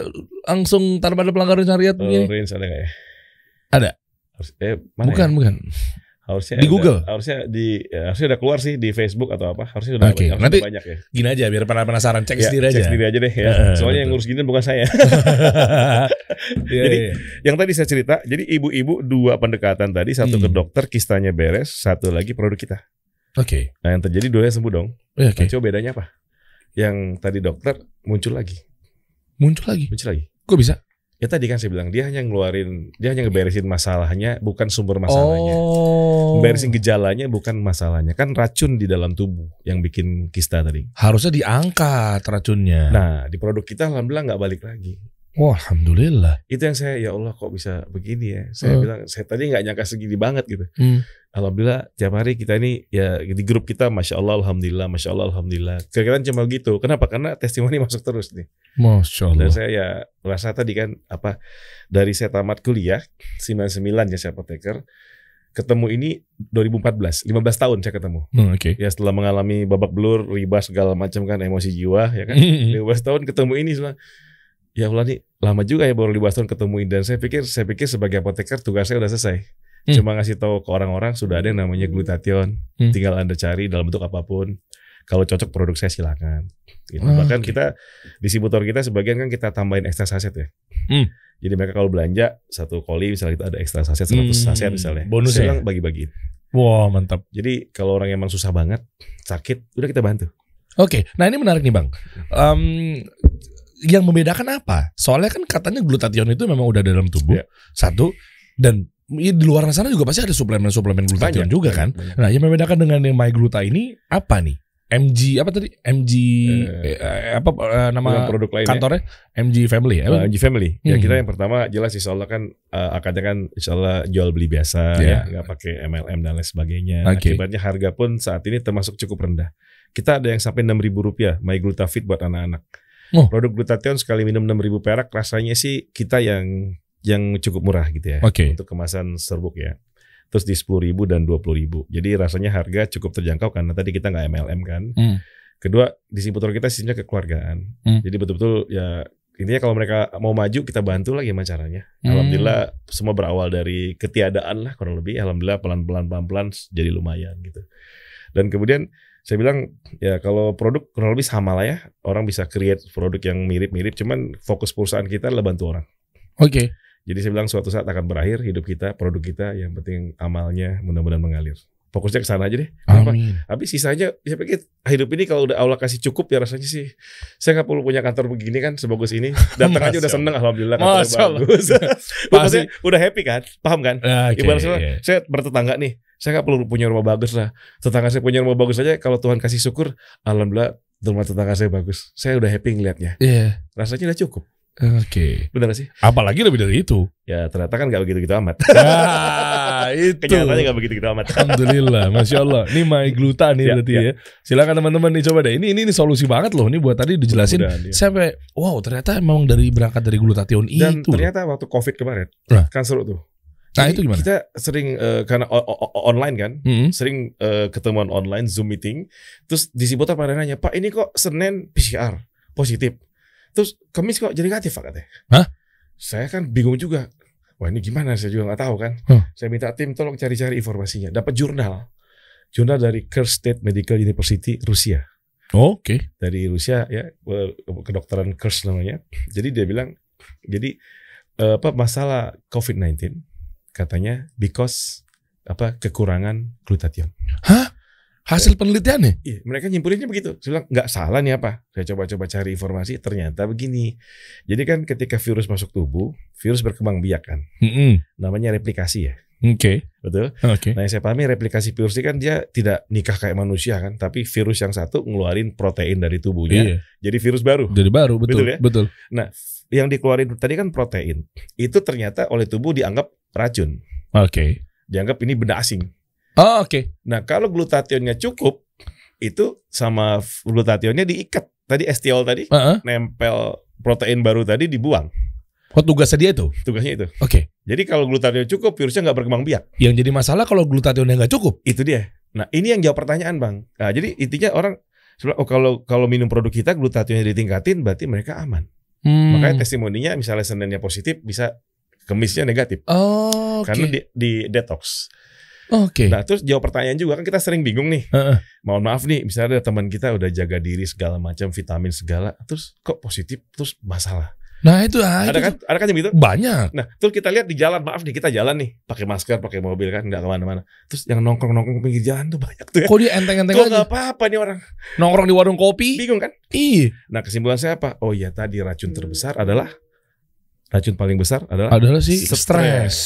langsung tanpa ada pelanggaran syariat begini. Orange ada nggak ya? Ada. Bukan. Harusnya di Google. Harusnya ada keluar sih di Facebook atau apa. Harusnya sudah nanti banyak ya. Gini aja biar penasaran, cek sendiri aja. Cek sendiri aja deh ya. Soalnya yang ngurus gini bukan saya. Jadi yang tadi saya cerita, jadi ibu-ibu 2 pendekatan tadi, satu ke dokter kistanya beres, satu lagi produk kita. Nah, yang terjadi 2-nya sembuh dong. Nah, coba bedanya apa? Yang tadi dokter muncul lagi. Kok bisa? Ya tadi kan saya bilang dia hanya ngeberesin masalahnya, bukan sumber masalahnya. Ngeberesin gejalanya bukan masalahnya. Kan racun di dalam tubuh yang bikin kista tadi. Harusnya diangkat racunnya. Nah, di produk kita alhamdulillah nggak balik lagi. Alhamdulillah. Itu yang saya, ya Allah kok bisa begini ya. Saya bilang, saya tadi nggak nyangka segini banget gitu. Alhamdulillah tiap hari kita ini ya di grup kita Masya Allah Alhamdulillah. Kira-kira cuma gitu. Kenapa? Karena testimoni masuk terus nih. Masya Allah. Dan saya ya merasa tadi kan dari saya tamat kuliah 99 ya saya apoteker. Ketemu ini 2014, 15 tahun saya ketemu. Ya setelah mengalami babak belur, riba segala macam kan, emosi jiwa ya kan. 15 tahun ketemu ini semua. Ya Allah nih lama juga ya baru 15 tahun ketemuin, dan saya pikir sebagai apoteker tugas saya udah selesai. Cuma ngasih tahu ke orang-orang sudah ada yang namanya glutathion, tinggal Anda cari dalam bentuk apapun. Kalau cocok produk saya silakan. Gitu. Bahkan kita distributor kita sebagian kan kita tambahin ekstra saset ya. Jadi mereka kalau belanja 1 koli misalnya kita ada ekstra saset 100 saset misalnya. Bonus saya bilang bagi-bagiin. Wah, mantap. Jadi kalau orang emang susah banget, sakit, udah kita bantu. Nah ini menarik nih Bang. Yang membedakan apa? Soalnya kan katanya glutathion itu memang udah dalam tubuh. Satu, dan di luar sana juga pasti ada suplemen glutathion juga kan. Nah, yang membedakan dengan yang My Gluta ini apa nih? MG apa tadi? Nama produk lainnya? Kantornya MG Family ya? MG Family. Ya kita yang pertama jelas insya Allah kan akadnya kan insya Allah jual beli biasa ya, nggak pakai MLM dan lain sebagainya. Akibatnya harga pun saat ini termasuk cukup rendah. Kita ada yang sampai Rp6.000 My Gluta Fit buat anak-anak. Produk glutathione sekali minum 6.000 perak rasanya sih kita yang cukup murah gitu ya. Untuk kemasan serbuk ya. Terus di 10.000 dan 20.000. Jadi rasanya harga cukup terjangkau karena tadi kita nggak MLM kan. Kedua, distributor kita sistemnya kekeluargaan. Jadi betul-betul ya intinya kalau mereka mau maju kita bantu lah gimana caranya. Alhamdulillah semua berawal dari ketiadaan lah kurang lebih. Alhamdulillah pelan-pelan jadi lumayan gitu. Dan kemudian saya bilang ya kalau produk kurang lebih sama lah ya. Orang bisa create produk yang mirip-mirip. Cuman fokus perusahaan kita adalah bantu orang. Jadi saya bilang suatu saat akan berakhir hidup kita, produk kita. Yang penting amalnya mudah-mudahan mengalir. Fokusnya ke sana aja deh. Amin. Habis sisanya saya pikir hidup ini kalau udah Allah kasih cukup ya rasanya sih saya nggak perlu punya kantor begini kan sebagus ini. Datang aja udah seneng alhamdulillah kantornya bagus. Pasti udah happy kan? Paham kan? Ibaratnya saya bertetangga nih. Saya nggak perlu punya rumah bagus lah. Tetangga saya punya rumah bagus aja kalau Tuhan kasih syukur alhamdulillah rumah tetangga saya bagus. Saya udah happy ngelihatnya. Rasanya udah cukup. Benar sih? Apalagi lebih dari itu. Ya ternyata kan gak begitu-gitu amat. Itu. Kenyataannya gak begitu-gitu amat. Alhamdulillah, Masya Allah. Ini MyGluta nih berarti ya. Silakan teman-teman nih coba deh. Ini solusi banget loh. Ini buat tadi dijelasin. Sampai wow ternyata memang berangkat dari glutathione itu. Dan ternyata waktu COVID kemarin kan seru tuh. Nah itu gimana? Kita sering karena online kan, sering ketemuan online Zoom meeting. Terus distributor pada nanya, Pak ini kok Senin PCR positif. Terus Kamis kok jadi negatif Pak katanya. Saya kan bingung juga. Wah ini gimana saya juga nggak tahu kan. Saya minta tim tolong cari-cari informasinya. Dapat jurnal dari Kurs State Medical University Rusia. Dari Rusia ya kedokteran Kurs namanya. Jadi dia bilang jadi masalah COVID-19 katanya because kekurangan glutathione. Hasil penelitiannya? Iya, mereka nyimpulinnya begitu. Saya bilang nggak salah nih apa. Saya coba-coba cari informasi, ternyata begini. Jadi kan ketika virus masuk tubuh, virus berkembang biak kan. Namanya replikasi ya. Betul. Nah yang saya pahami replikasi virus ini kan dia tidak nikah kayak manusia kan, tapi virus yang satu ngeluarin protein dari tubuhnya. Jadi virus baru. Jadi baru, betul ya? Betul. Nah yang dikeluarin tadi kan protein. Itu ternyata oleh tubuh dianggap racun. Dianggap ini benda asing. Nah kalau glutathione-nya cukup, itu sama glutathione-nya diikat. Tadi estiol tadi, nempel protein baru tadi dibuang. Tugasnya dia itu? Tugasnya itu. Jadi kalau glutathione cukup, virusnya nggak berkembang biak. Yang jadi masalah kalau glutathione nggak cukup? Itu dia. Nah ini yang jawab pertanyaan Bang. Nah jadi intinya orang, kalau minum produk kita glutathione ditingkatin, berarti mereka aman. Makanya testimoninya misalnya Seninnya positif, bisa Kemisnya negatif. Karena di detox. Nah terus jawab pertanyaan juga kan kita sering bingung nih. Mohon maaf nih, misalnya ada teman kita udah jaga diri segala macam, vitamin segala, terus kok positif, terus masalah. Nah itu ada kan yang gitu? Banyak. Nah terus kita lihat di jalan, maaf nih kita jalan nih, pakai masker, pakai mobil kan, nggak kemana-mana. Terus yang nongkrong pinggir jalan tuh banyak tuh ya. Kok dia enteng-enteng aja? Kok nggak apa-apa nih orang nongkrong di warung kopi? Bingung kan? Iya. Nah kesimpulan saya apa? Oh iya tadi racun paling besar adalah sih stres.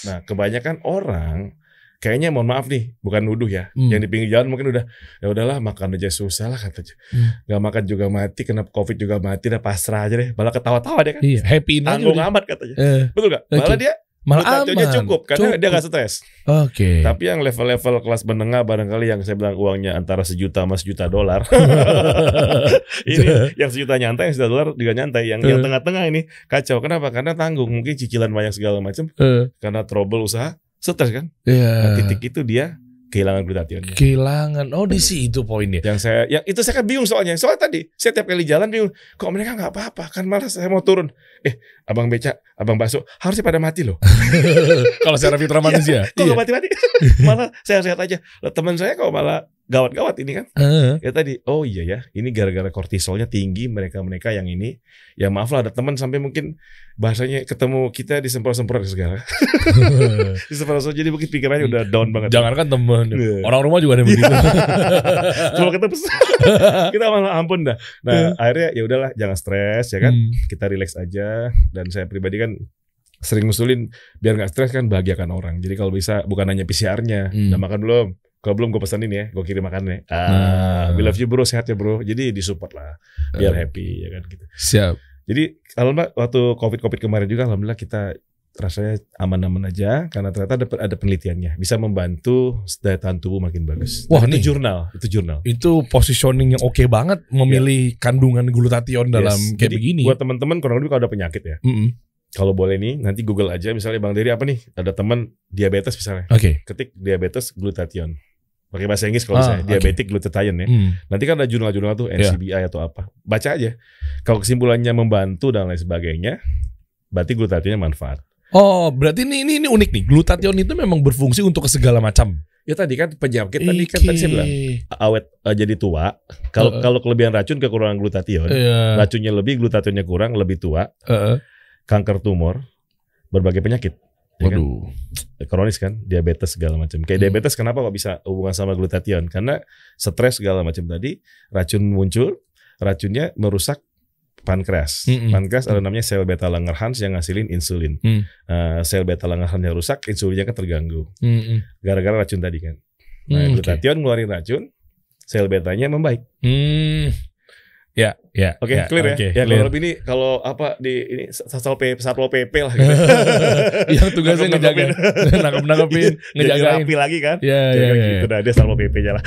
Nah kebanyakan orang kayaknya mohon maaf nih, bukan nuduh ya. Yang di pinggir jalan mungkin udah ya udahlah makan aja susah lah katanya. Gak makan juga mati, kena COVID juga mati, dah pasrah aja deh. Malah ketawa-tawa deh kan. Iya, happy tanggung amat katanya. Betul gak? Malah dia glutathione cukup karena dia gak stres. Tapi yang level-level kelas menengah barangkali yang saya bilang uangnya antara $1 sama $1 dolar. Ini yang $1 nyantai, yang $1 juga nyantai. Yang tengah-tengah ini kacau. Kenapa? Karena tanggung, mungkin cicilan banyak segala macam. Karena trouble usaha. Stres kan? Nah, titik itu dia kehilangan glutathione. Di situ poinnya. Yang itu saya kan bingung soalnya. Soalnya tadi saya tiap kali jalan bingung. Kok mereka nggak apa-apa? Kan malah saya mau turun. Abang becak, abang bakso harusnya pada mati loh. Kalau secara fitrah manusia. Kok nggak mati-mati? Malah sehat-sehat aja. Teman saya kok malah gawat-gawat ini kan. Ya tadi, oh iya ya, ini gara-gara kortisolnya tinggi mereka-mereka yang ini. Ya maaf lah, ada teman sampai mungkin bahasanya ketemu kita disemprot-semprot segala. Disemprot jadi mungkin pikirannya udah down banget. Jangankan teman, orang rumah juga ada begitu. Kalau ketemu kita malah ampun dah. Nah akhirnya ya udahlah, jangan stres ya kan. Kita relax aja. Dan saya pribadi kan sering ngusulin biar nggak stres kan, bahagiakan orang. Jadi kalau bisa bukan hanya PCR-nya, udah makan belum? Kalau belum gue pesanin ya, gue kirim makannya. We love you bro, sehat ya bro. Jadi disupport lah, biar happy ya kan gitu. Siap. Jadi alhamdulillah waktu COVID kemarin juga alhamdulillah kita rasanya aman-aman aja karena ternyata ada penelitiannya bisa membantu daya tahan tubuh makin bagus. Wah, itu jurnal. Itu positioning yang oke banget memilih kandungan glutathione dalam kayak jadi, begini. Buat teman-teman kurang lebih kalau ada penyakit ya. Kalau boleh nih nanti Google aja misalnya Bang Dery apa nih? Ada teman diabetes misalnya. Ketik diabetes glutathione. Pakai bahasa Inggris kalau misalnya diabetic glutathione ya. Nanti kan ada jurnal-jurnal tuh NCBI atau apa. Baca aja. Kalau kesimpulannya membantu dan lain sebagainya, berarti glutathione manfaat. Oh, berarti ini unik nih. Glutathione itu memang berfungsi untuk segala macam. Ya tadi kan penyakit tadi saya bilang awet jadi tua. Kalau kelebihan racun kekurangan glutathione, racunnya lebih, glutathione kurang, lebih tua. Kanker tumor, berbagai penyakit. Ya kan? Kronis kan, diabetes segala macam. Kayak diabetes kenapa kok bisa hubungan sama glutathione? Karena stres segala macam tadi, racun muncul, racunnya merusak pankreas. Pankreas ada namanya sel beta Langerhans yang ngasilin insulin. Sel beta Langerhansnya rusak, insulinnya kan terganggu. Gara-gara racun tadi kan. Nah, glutathione ngeluarin racun, sel betanya membaik. Oke, clear ya. Ya kalau lebih ini kalau apa di ini satpol PP lah gitu. Yang tugasnya ngejaga, nangkep-nangkepin, ngejagain. Rapi lagi kan? Iya. Gitu dah dia satpol PP-nya lah.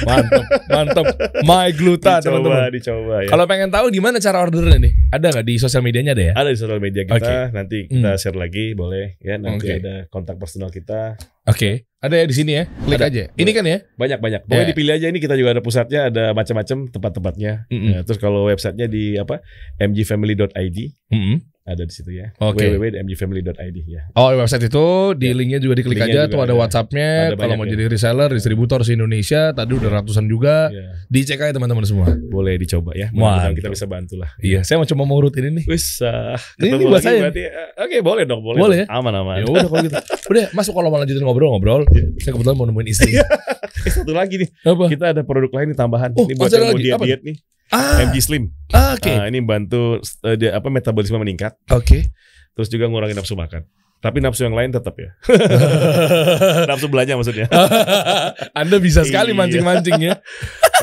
Mantap. My Gluta teman-teman. Dicoba ya. Kalau pengen tahu gimana cara ordernya nih? Ada nggak di sosial medianya ada ya? Ada di sosial media kita. Nanti kita share lagi boleh ya. Nanti ada kontak personal kita. Ada ya di sini ya. Klik aja. Ini kan ya? Banyak. Pokoknya dipilih aja, ini kita juga ada pusatnya, ada macam-macam tempat-tempatnya. Terus kalau websitenya di mgfamily.id. Ada di situ ya. www.mgfamily.id ya. Oh, website itu di linknya juga diklik aja tuh ada WhatsApp-nya. Kalau mau jadi reseller, distributor di Indonesia tadi udah ratusan juga. Dicek aja teman-teman semua. Boleh dicoba ya. Mudah-mudahan kita bisa bantu lah. Iya, saya mau cuma mau urut ini nih. Wis, ini buat saya. Oke, boleh dong, boleh. Boleh ya? Aman. Ya udah kalau gitu. Udah, masuk kalau mau lanjutin ngobrol. Saya kebetulan mau nemuin istri. Satu lagi nih. Apa? Kita ada produk lain nih tambahan. Ini buat yang mau diet nih. MG Slim. Ini bantu metabolisme meningkat. Terus juga ngurangin nafsu makan. Tapi nafsu yang lain tetap ya. Nafsu belanja maksudnya. Anda bisa sekali mancing-mancing ya.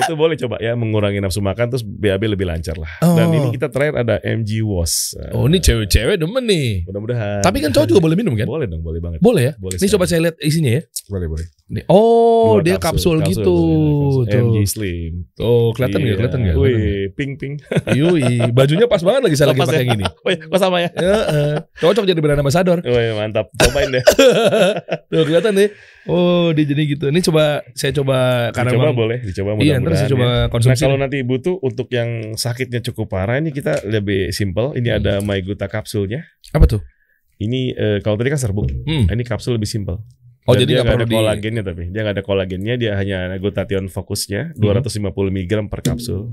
Itu boleh coba ya, mengurangi nafsu makan terus BAB lebih lancar lah. Dan ini kita terakhir ada MG Wash. Ini cewek-cewek demen nih. Mudah-mudahan. Tapi kan cowok juga boleh minum kan? Boleh dong, boleh banget. Boleh ya? Boleh ini coba saya lihat isinya ya. Boleh. Oh, dia kapsul gitu. MG Slim. Tuh, kelihatan nggak? Wih, pink. Yui, bajunya pas banget lagi saya lagi pakai yang ini. Oh iya, pas sama ya. Cocok jadi brand ambassador. Mantap, cobain deh. Tuh kelihatan deh. Oh, dia jadi gitu. Ini saya coba karena dicoba boleh, dicoba mudah-mudahan. Iya, ntar saya coba konsumsi. Nah, kalau nanti butuh untuk yang sakitnya cukup parah, ini kita lebih simple. Ini ada My Gluta kapsulnya. Apa tuh? Ini kalau tadi kan serbuk. Ini kapsul lebih simple. Oh, jadi dia nggak ada kolagennya, tapi dia nggak ada kolagennya, dia hanya glutathione fokusnya 250 mg per kapsul.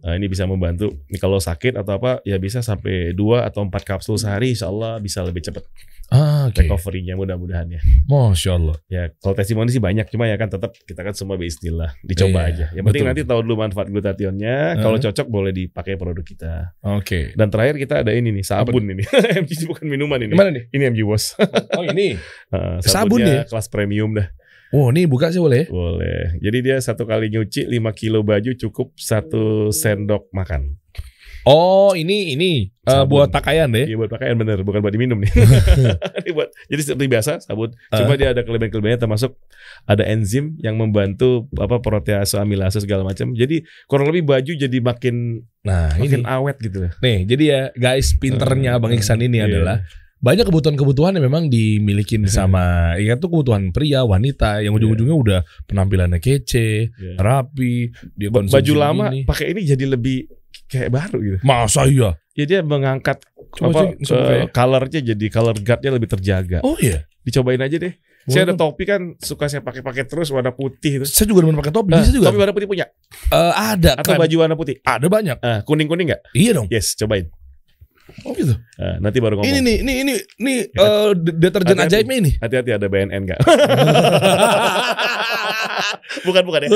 Nah, ini bisa membantu. Ini kalau sakit atau apa ya bisa sampai 2 atau 4 kapsul sehari, insya Allah bisa lebih cepat. Recovery-nya mudah-mudahan ya. Masya Allah. Ya kalau testimoni sih banyak, cuma ya kan tetap kita kan semua bismillah dicoba aja. Yang penting nanti tahu dulu manfaat glutathione-nya. Kalau cocok boleh dipakai produk kita. Dan terakhir kita ada ini nih, sabun ini. MG bukan minuman ini. Gimana nih? Ini MG Wash. Oh ini. Sabun ya, kelas premium dah. Oh, ini buka sih boleh? Boleh. Jadi dia satu kali nyuci 5 kilo baju cukup 1 sendok makan. Oh, ini buat pakaian deh. Iya, buat pakaian bener, bukan buat diminum nih. Ini jadi seperti biasa sabun. Cuma dia ada kelebihan-kelebihannya, termasuk ada enzim yang membantu protease, amilase segala macam. Jadi kurang lebih baju jadi makin awet gitu. Nih, jadi ya guys, pinternya Bang Iksan ini adalah banyak kebutuhan-kebutuhan yang memang dimiliki sama tuh kebutuhan pria, wanita yang ujung-ujungnya udah penampilannya kece, rapi, dia baju lama pakai ini jadi lebih kayak baru gitu. Masa iya? Ya dia mengangkat colornya, jadi color guardnya lebih terjaga. Oh iya? Dicobain aja deh. Saya ada topi kan suka saya pakai terus warna putih itu. Saya juga demen pakai topi. Bisa juga. Topi warna putih punya? Ada. Atau baju warna putih? Ada banyak. Kuning-kuning nggak? Iya dong. Yes, cobain. Oh gitu. Nanti baru ngomong. Ini deterjen ajaibnya ini. Hati-hati ada BNN nggak? Bukan ya.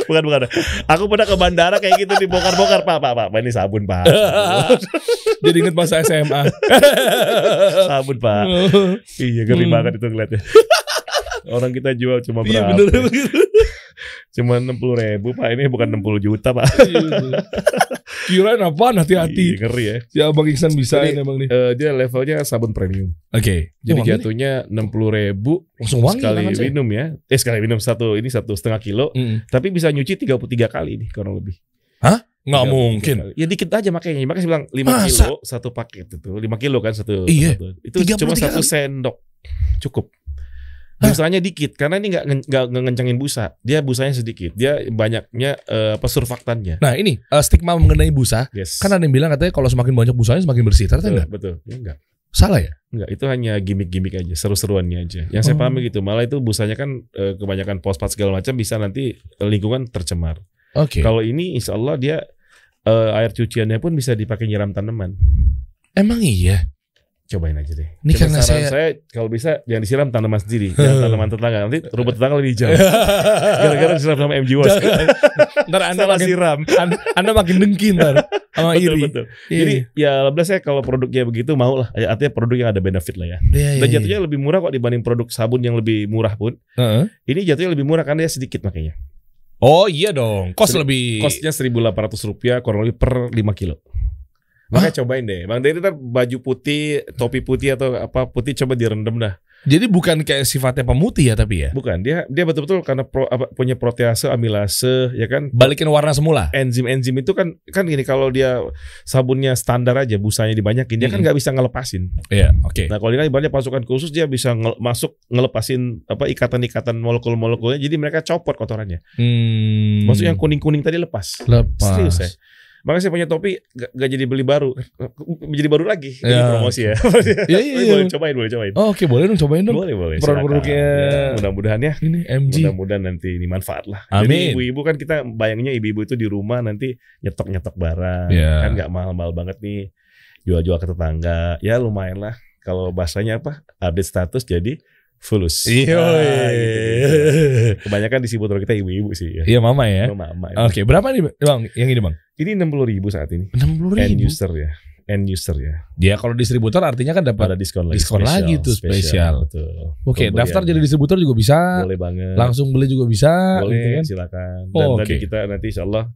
Bukan. Aku pernah ke bandara kayak gitu dibongkar-bongkar, Pak. Ini sabun, Pak. Jadi inget masa SMA. Sabun, Pak. Iya, ngeri banget itu ngeliatnya. Orang kita jual cuma berapa? Iya bener begitu. Cuma 60.000 Pak, ini bukan 60 juta Pak. Kirain apaan, hati-hati. Ngeri ya. Ya Bang Iksan bisa ini Bang nih. Dia levelnya sabun premium. Oke. Jadi jatuhnya 60.000 langsung wangi sekali minum ya. Sekali minum 1,5 kilo. Tapi bisa nyuci 33 kali nih kurang lebih. Hah? Nggak mungkin. Ya dikit aja makanya saya bilang 5 kilo satu paket itu. 5 kilo kan satu. Iya. Itu cuma 1 sendok. Cukup. Busanya dikit karena ini nggak ngencangin busa. Dia busanya sedikit. Dia banyaknya surfaktannya. Nah ini stigma mengenai busa. Kan ada yang bilang katanya kalau semakin banyak busanya semakin bersih. Ternyata enggak. Betul. Ya, enggak. Salah ya? Enggak, itu hanya gimmick-gimmick aja, seru-seruannya aja. Yang saya pahami gitu. Malah itu busanya kan kebanyakan fosfat segala macam bisa nanti lingkungan tercemar. Kalau ini insya Allah dia air cuciannya pun bisa dipakai nyiram tanaman. Emang iya? Cobain aja deh. Ini karena saya kalau bisa jangan disiram tanaman sendiri, jangan tanaman tetangga. Nanti rumput tetangga lebih hijau. Gara-gara disiram sama MG Wash. Ntar Anda makin siram. Anda makin dengki ntar sama iri. Betul. Jadi ya alhamdulillah saya kalau produknya begitu mau lah. Artinya produk yang ada benefit lah ya. Dan jatuhnya lebih murah kok dibanding produk sabun yang lebih murah pun. Ini jatuhnya lebih murah karena dia sedikit makanya. Oh iya dong. Kosnya Rp1.800 kurang lebih per 5 kilo. Makanya cobain deh. Bang Dery ntar baju putih, topi putih atau apa putih coba direndam dah. Jadi bukan kayak sifatnya pemutih ya tapi ya? Bukan, dia betul-betul karena punya protease, amilase, ya kan? Balikin warna semula. Enzim itu kan gini, kalau dia sabunnya standar aja, busanya dibanyakin, dia kan nggak bisa ngelepasin. Iya, oke. Nah kalau ini kan ibaratnya pasukan khusus, dia bisa ngelepasin ikatan-ikatan molekul-molekulnya, jadi mereka copot kotorannya. Maksudnya yang kuning-kuning tadi lepas. Serius ya. Makanya saya punya topi gak jadi beli baru, menjadi baru lagi. Ini promosi ya. Iya. Boleh cobain. Oh, oke, boleh dong cobain dong. Boleh. Produk-produknya mudah-mudahan ya. Ini MG. Mudah-mudahan nanti ini manfaat lah. Amin. Jadi ibu-ibu kan kita bayangnya ibu-ibu itu di rumah nanti nyetok barang, kan nggak mahal-mahal banget nih. Jual-jual ke tetangga, ya lumayan lah. Kalau bahasanya apa? Update status jadi fulus. Iya. Kebanyakan di distributor kita ibu-ibu sih. Ya. Iya mama ya. Mama. Oke, berapa nih Bang? Yang ini Bang? Ini 60.000 saat ini. 60.000. End user ya. Ya kalau distributor artinya kan dapat diskon lagi tuh spesial. Betul. Oke, daftar jadi distributor juga bisa. Boleh banget. Langsung beli juga bisa. Boleh, gitu kan? silakan. Dan nanti insya Allah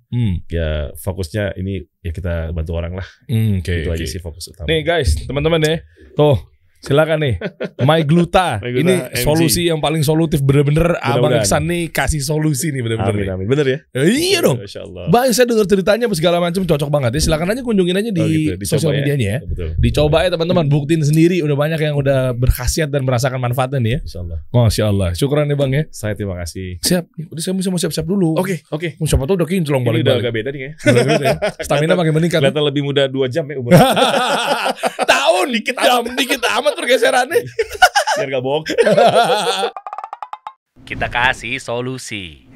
ya fokusnya ini ya kita bantu orang lah. Itu aja sih fokus utama. Nih guys, teman-teman deh. Tuh. Silakan nih, My Gluta. Ini MG. Solusi yang paling solutif, bener-bener Abang Iksan nih kasih solusi nih bener-bener. Amin. Bener ya? Iya dong. Bang, saya dengar ceritanya segala macam cocok banget ya. Silakan aja kunjungin aja di sosial medianya ya. Betul. Dicoba ya teman-teman, buktiin sendiri. Udah banyak yang udah berkhasiat dan merasakan manfaatnya nih ya. Insyaallah. Masya Allah. Syukuran nih Bang ya. Saya terima kasih. Siap. Udah saya mau siap-siap dulu. Oke. Siapa tuh udah kinclong balik. Udah agak beda nih ya. Stamina makin meningkat. Kelihatan lebih muda 2 jam ya umur. Tahun dikit amat pergeserannya. Biar gak bohong. Kita kasih solusi.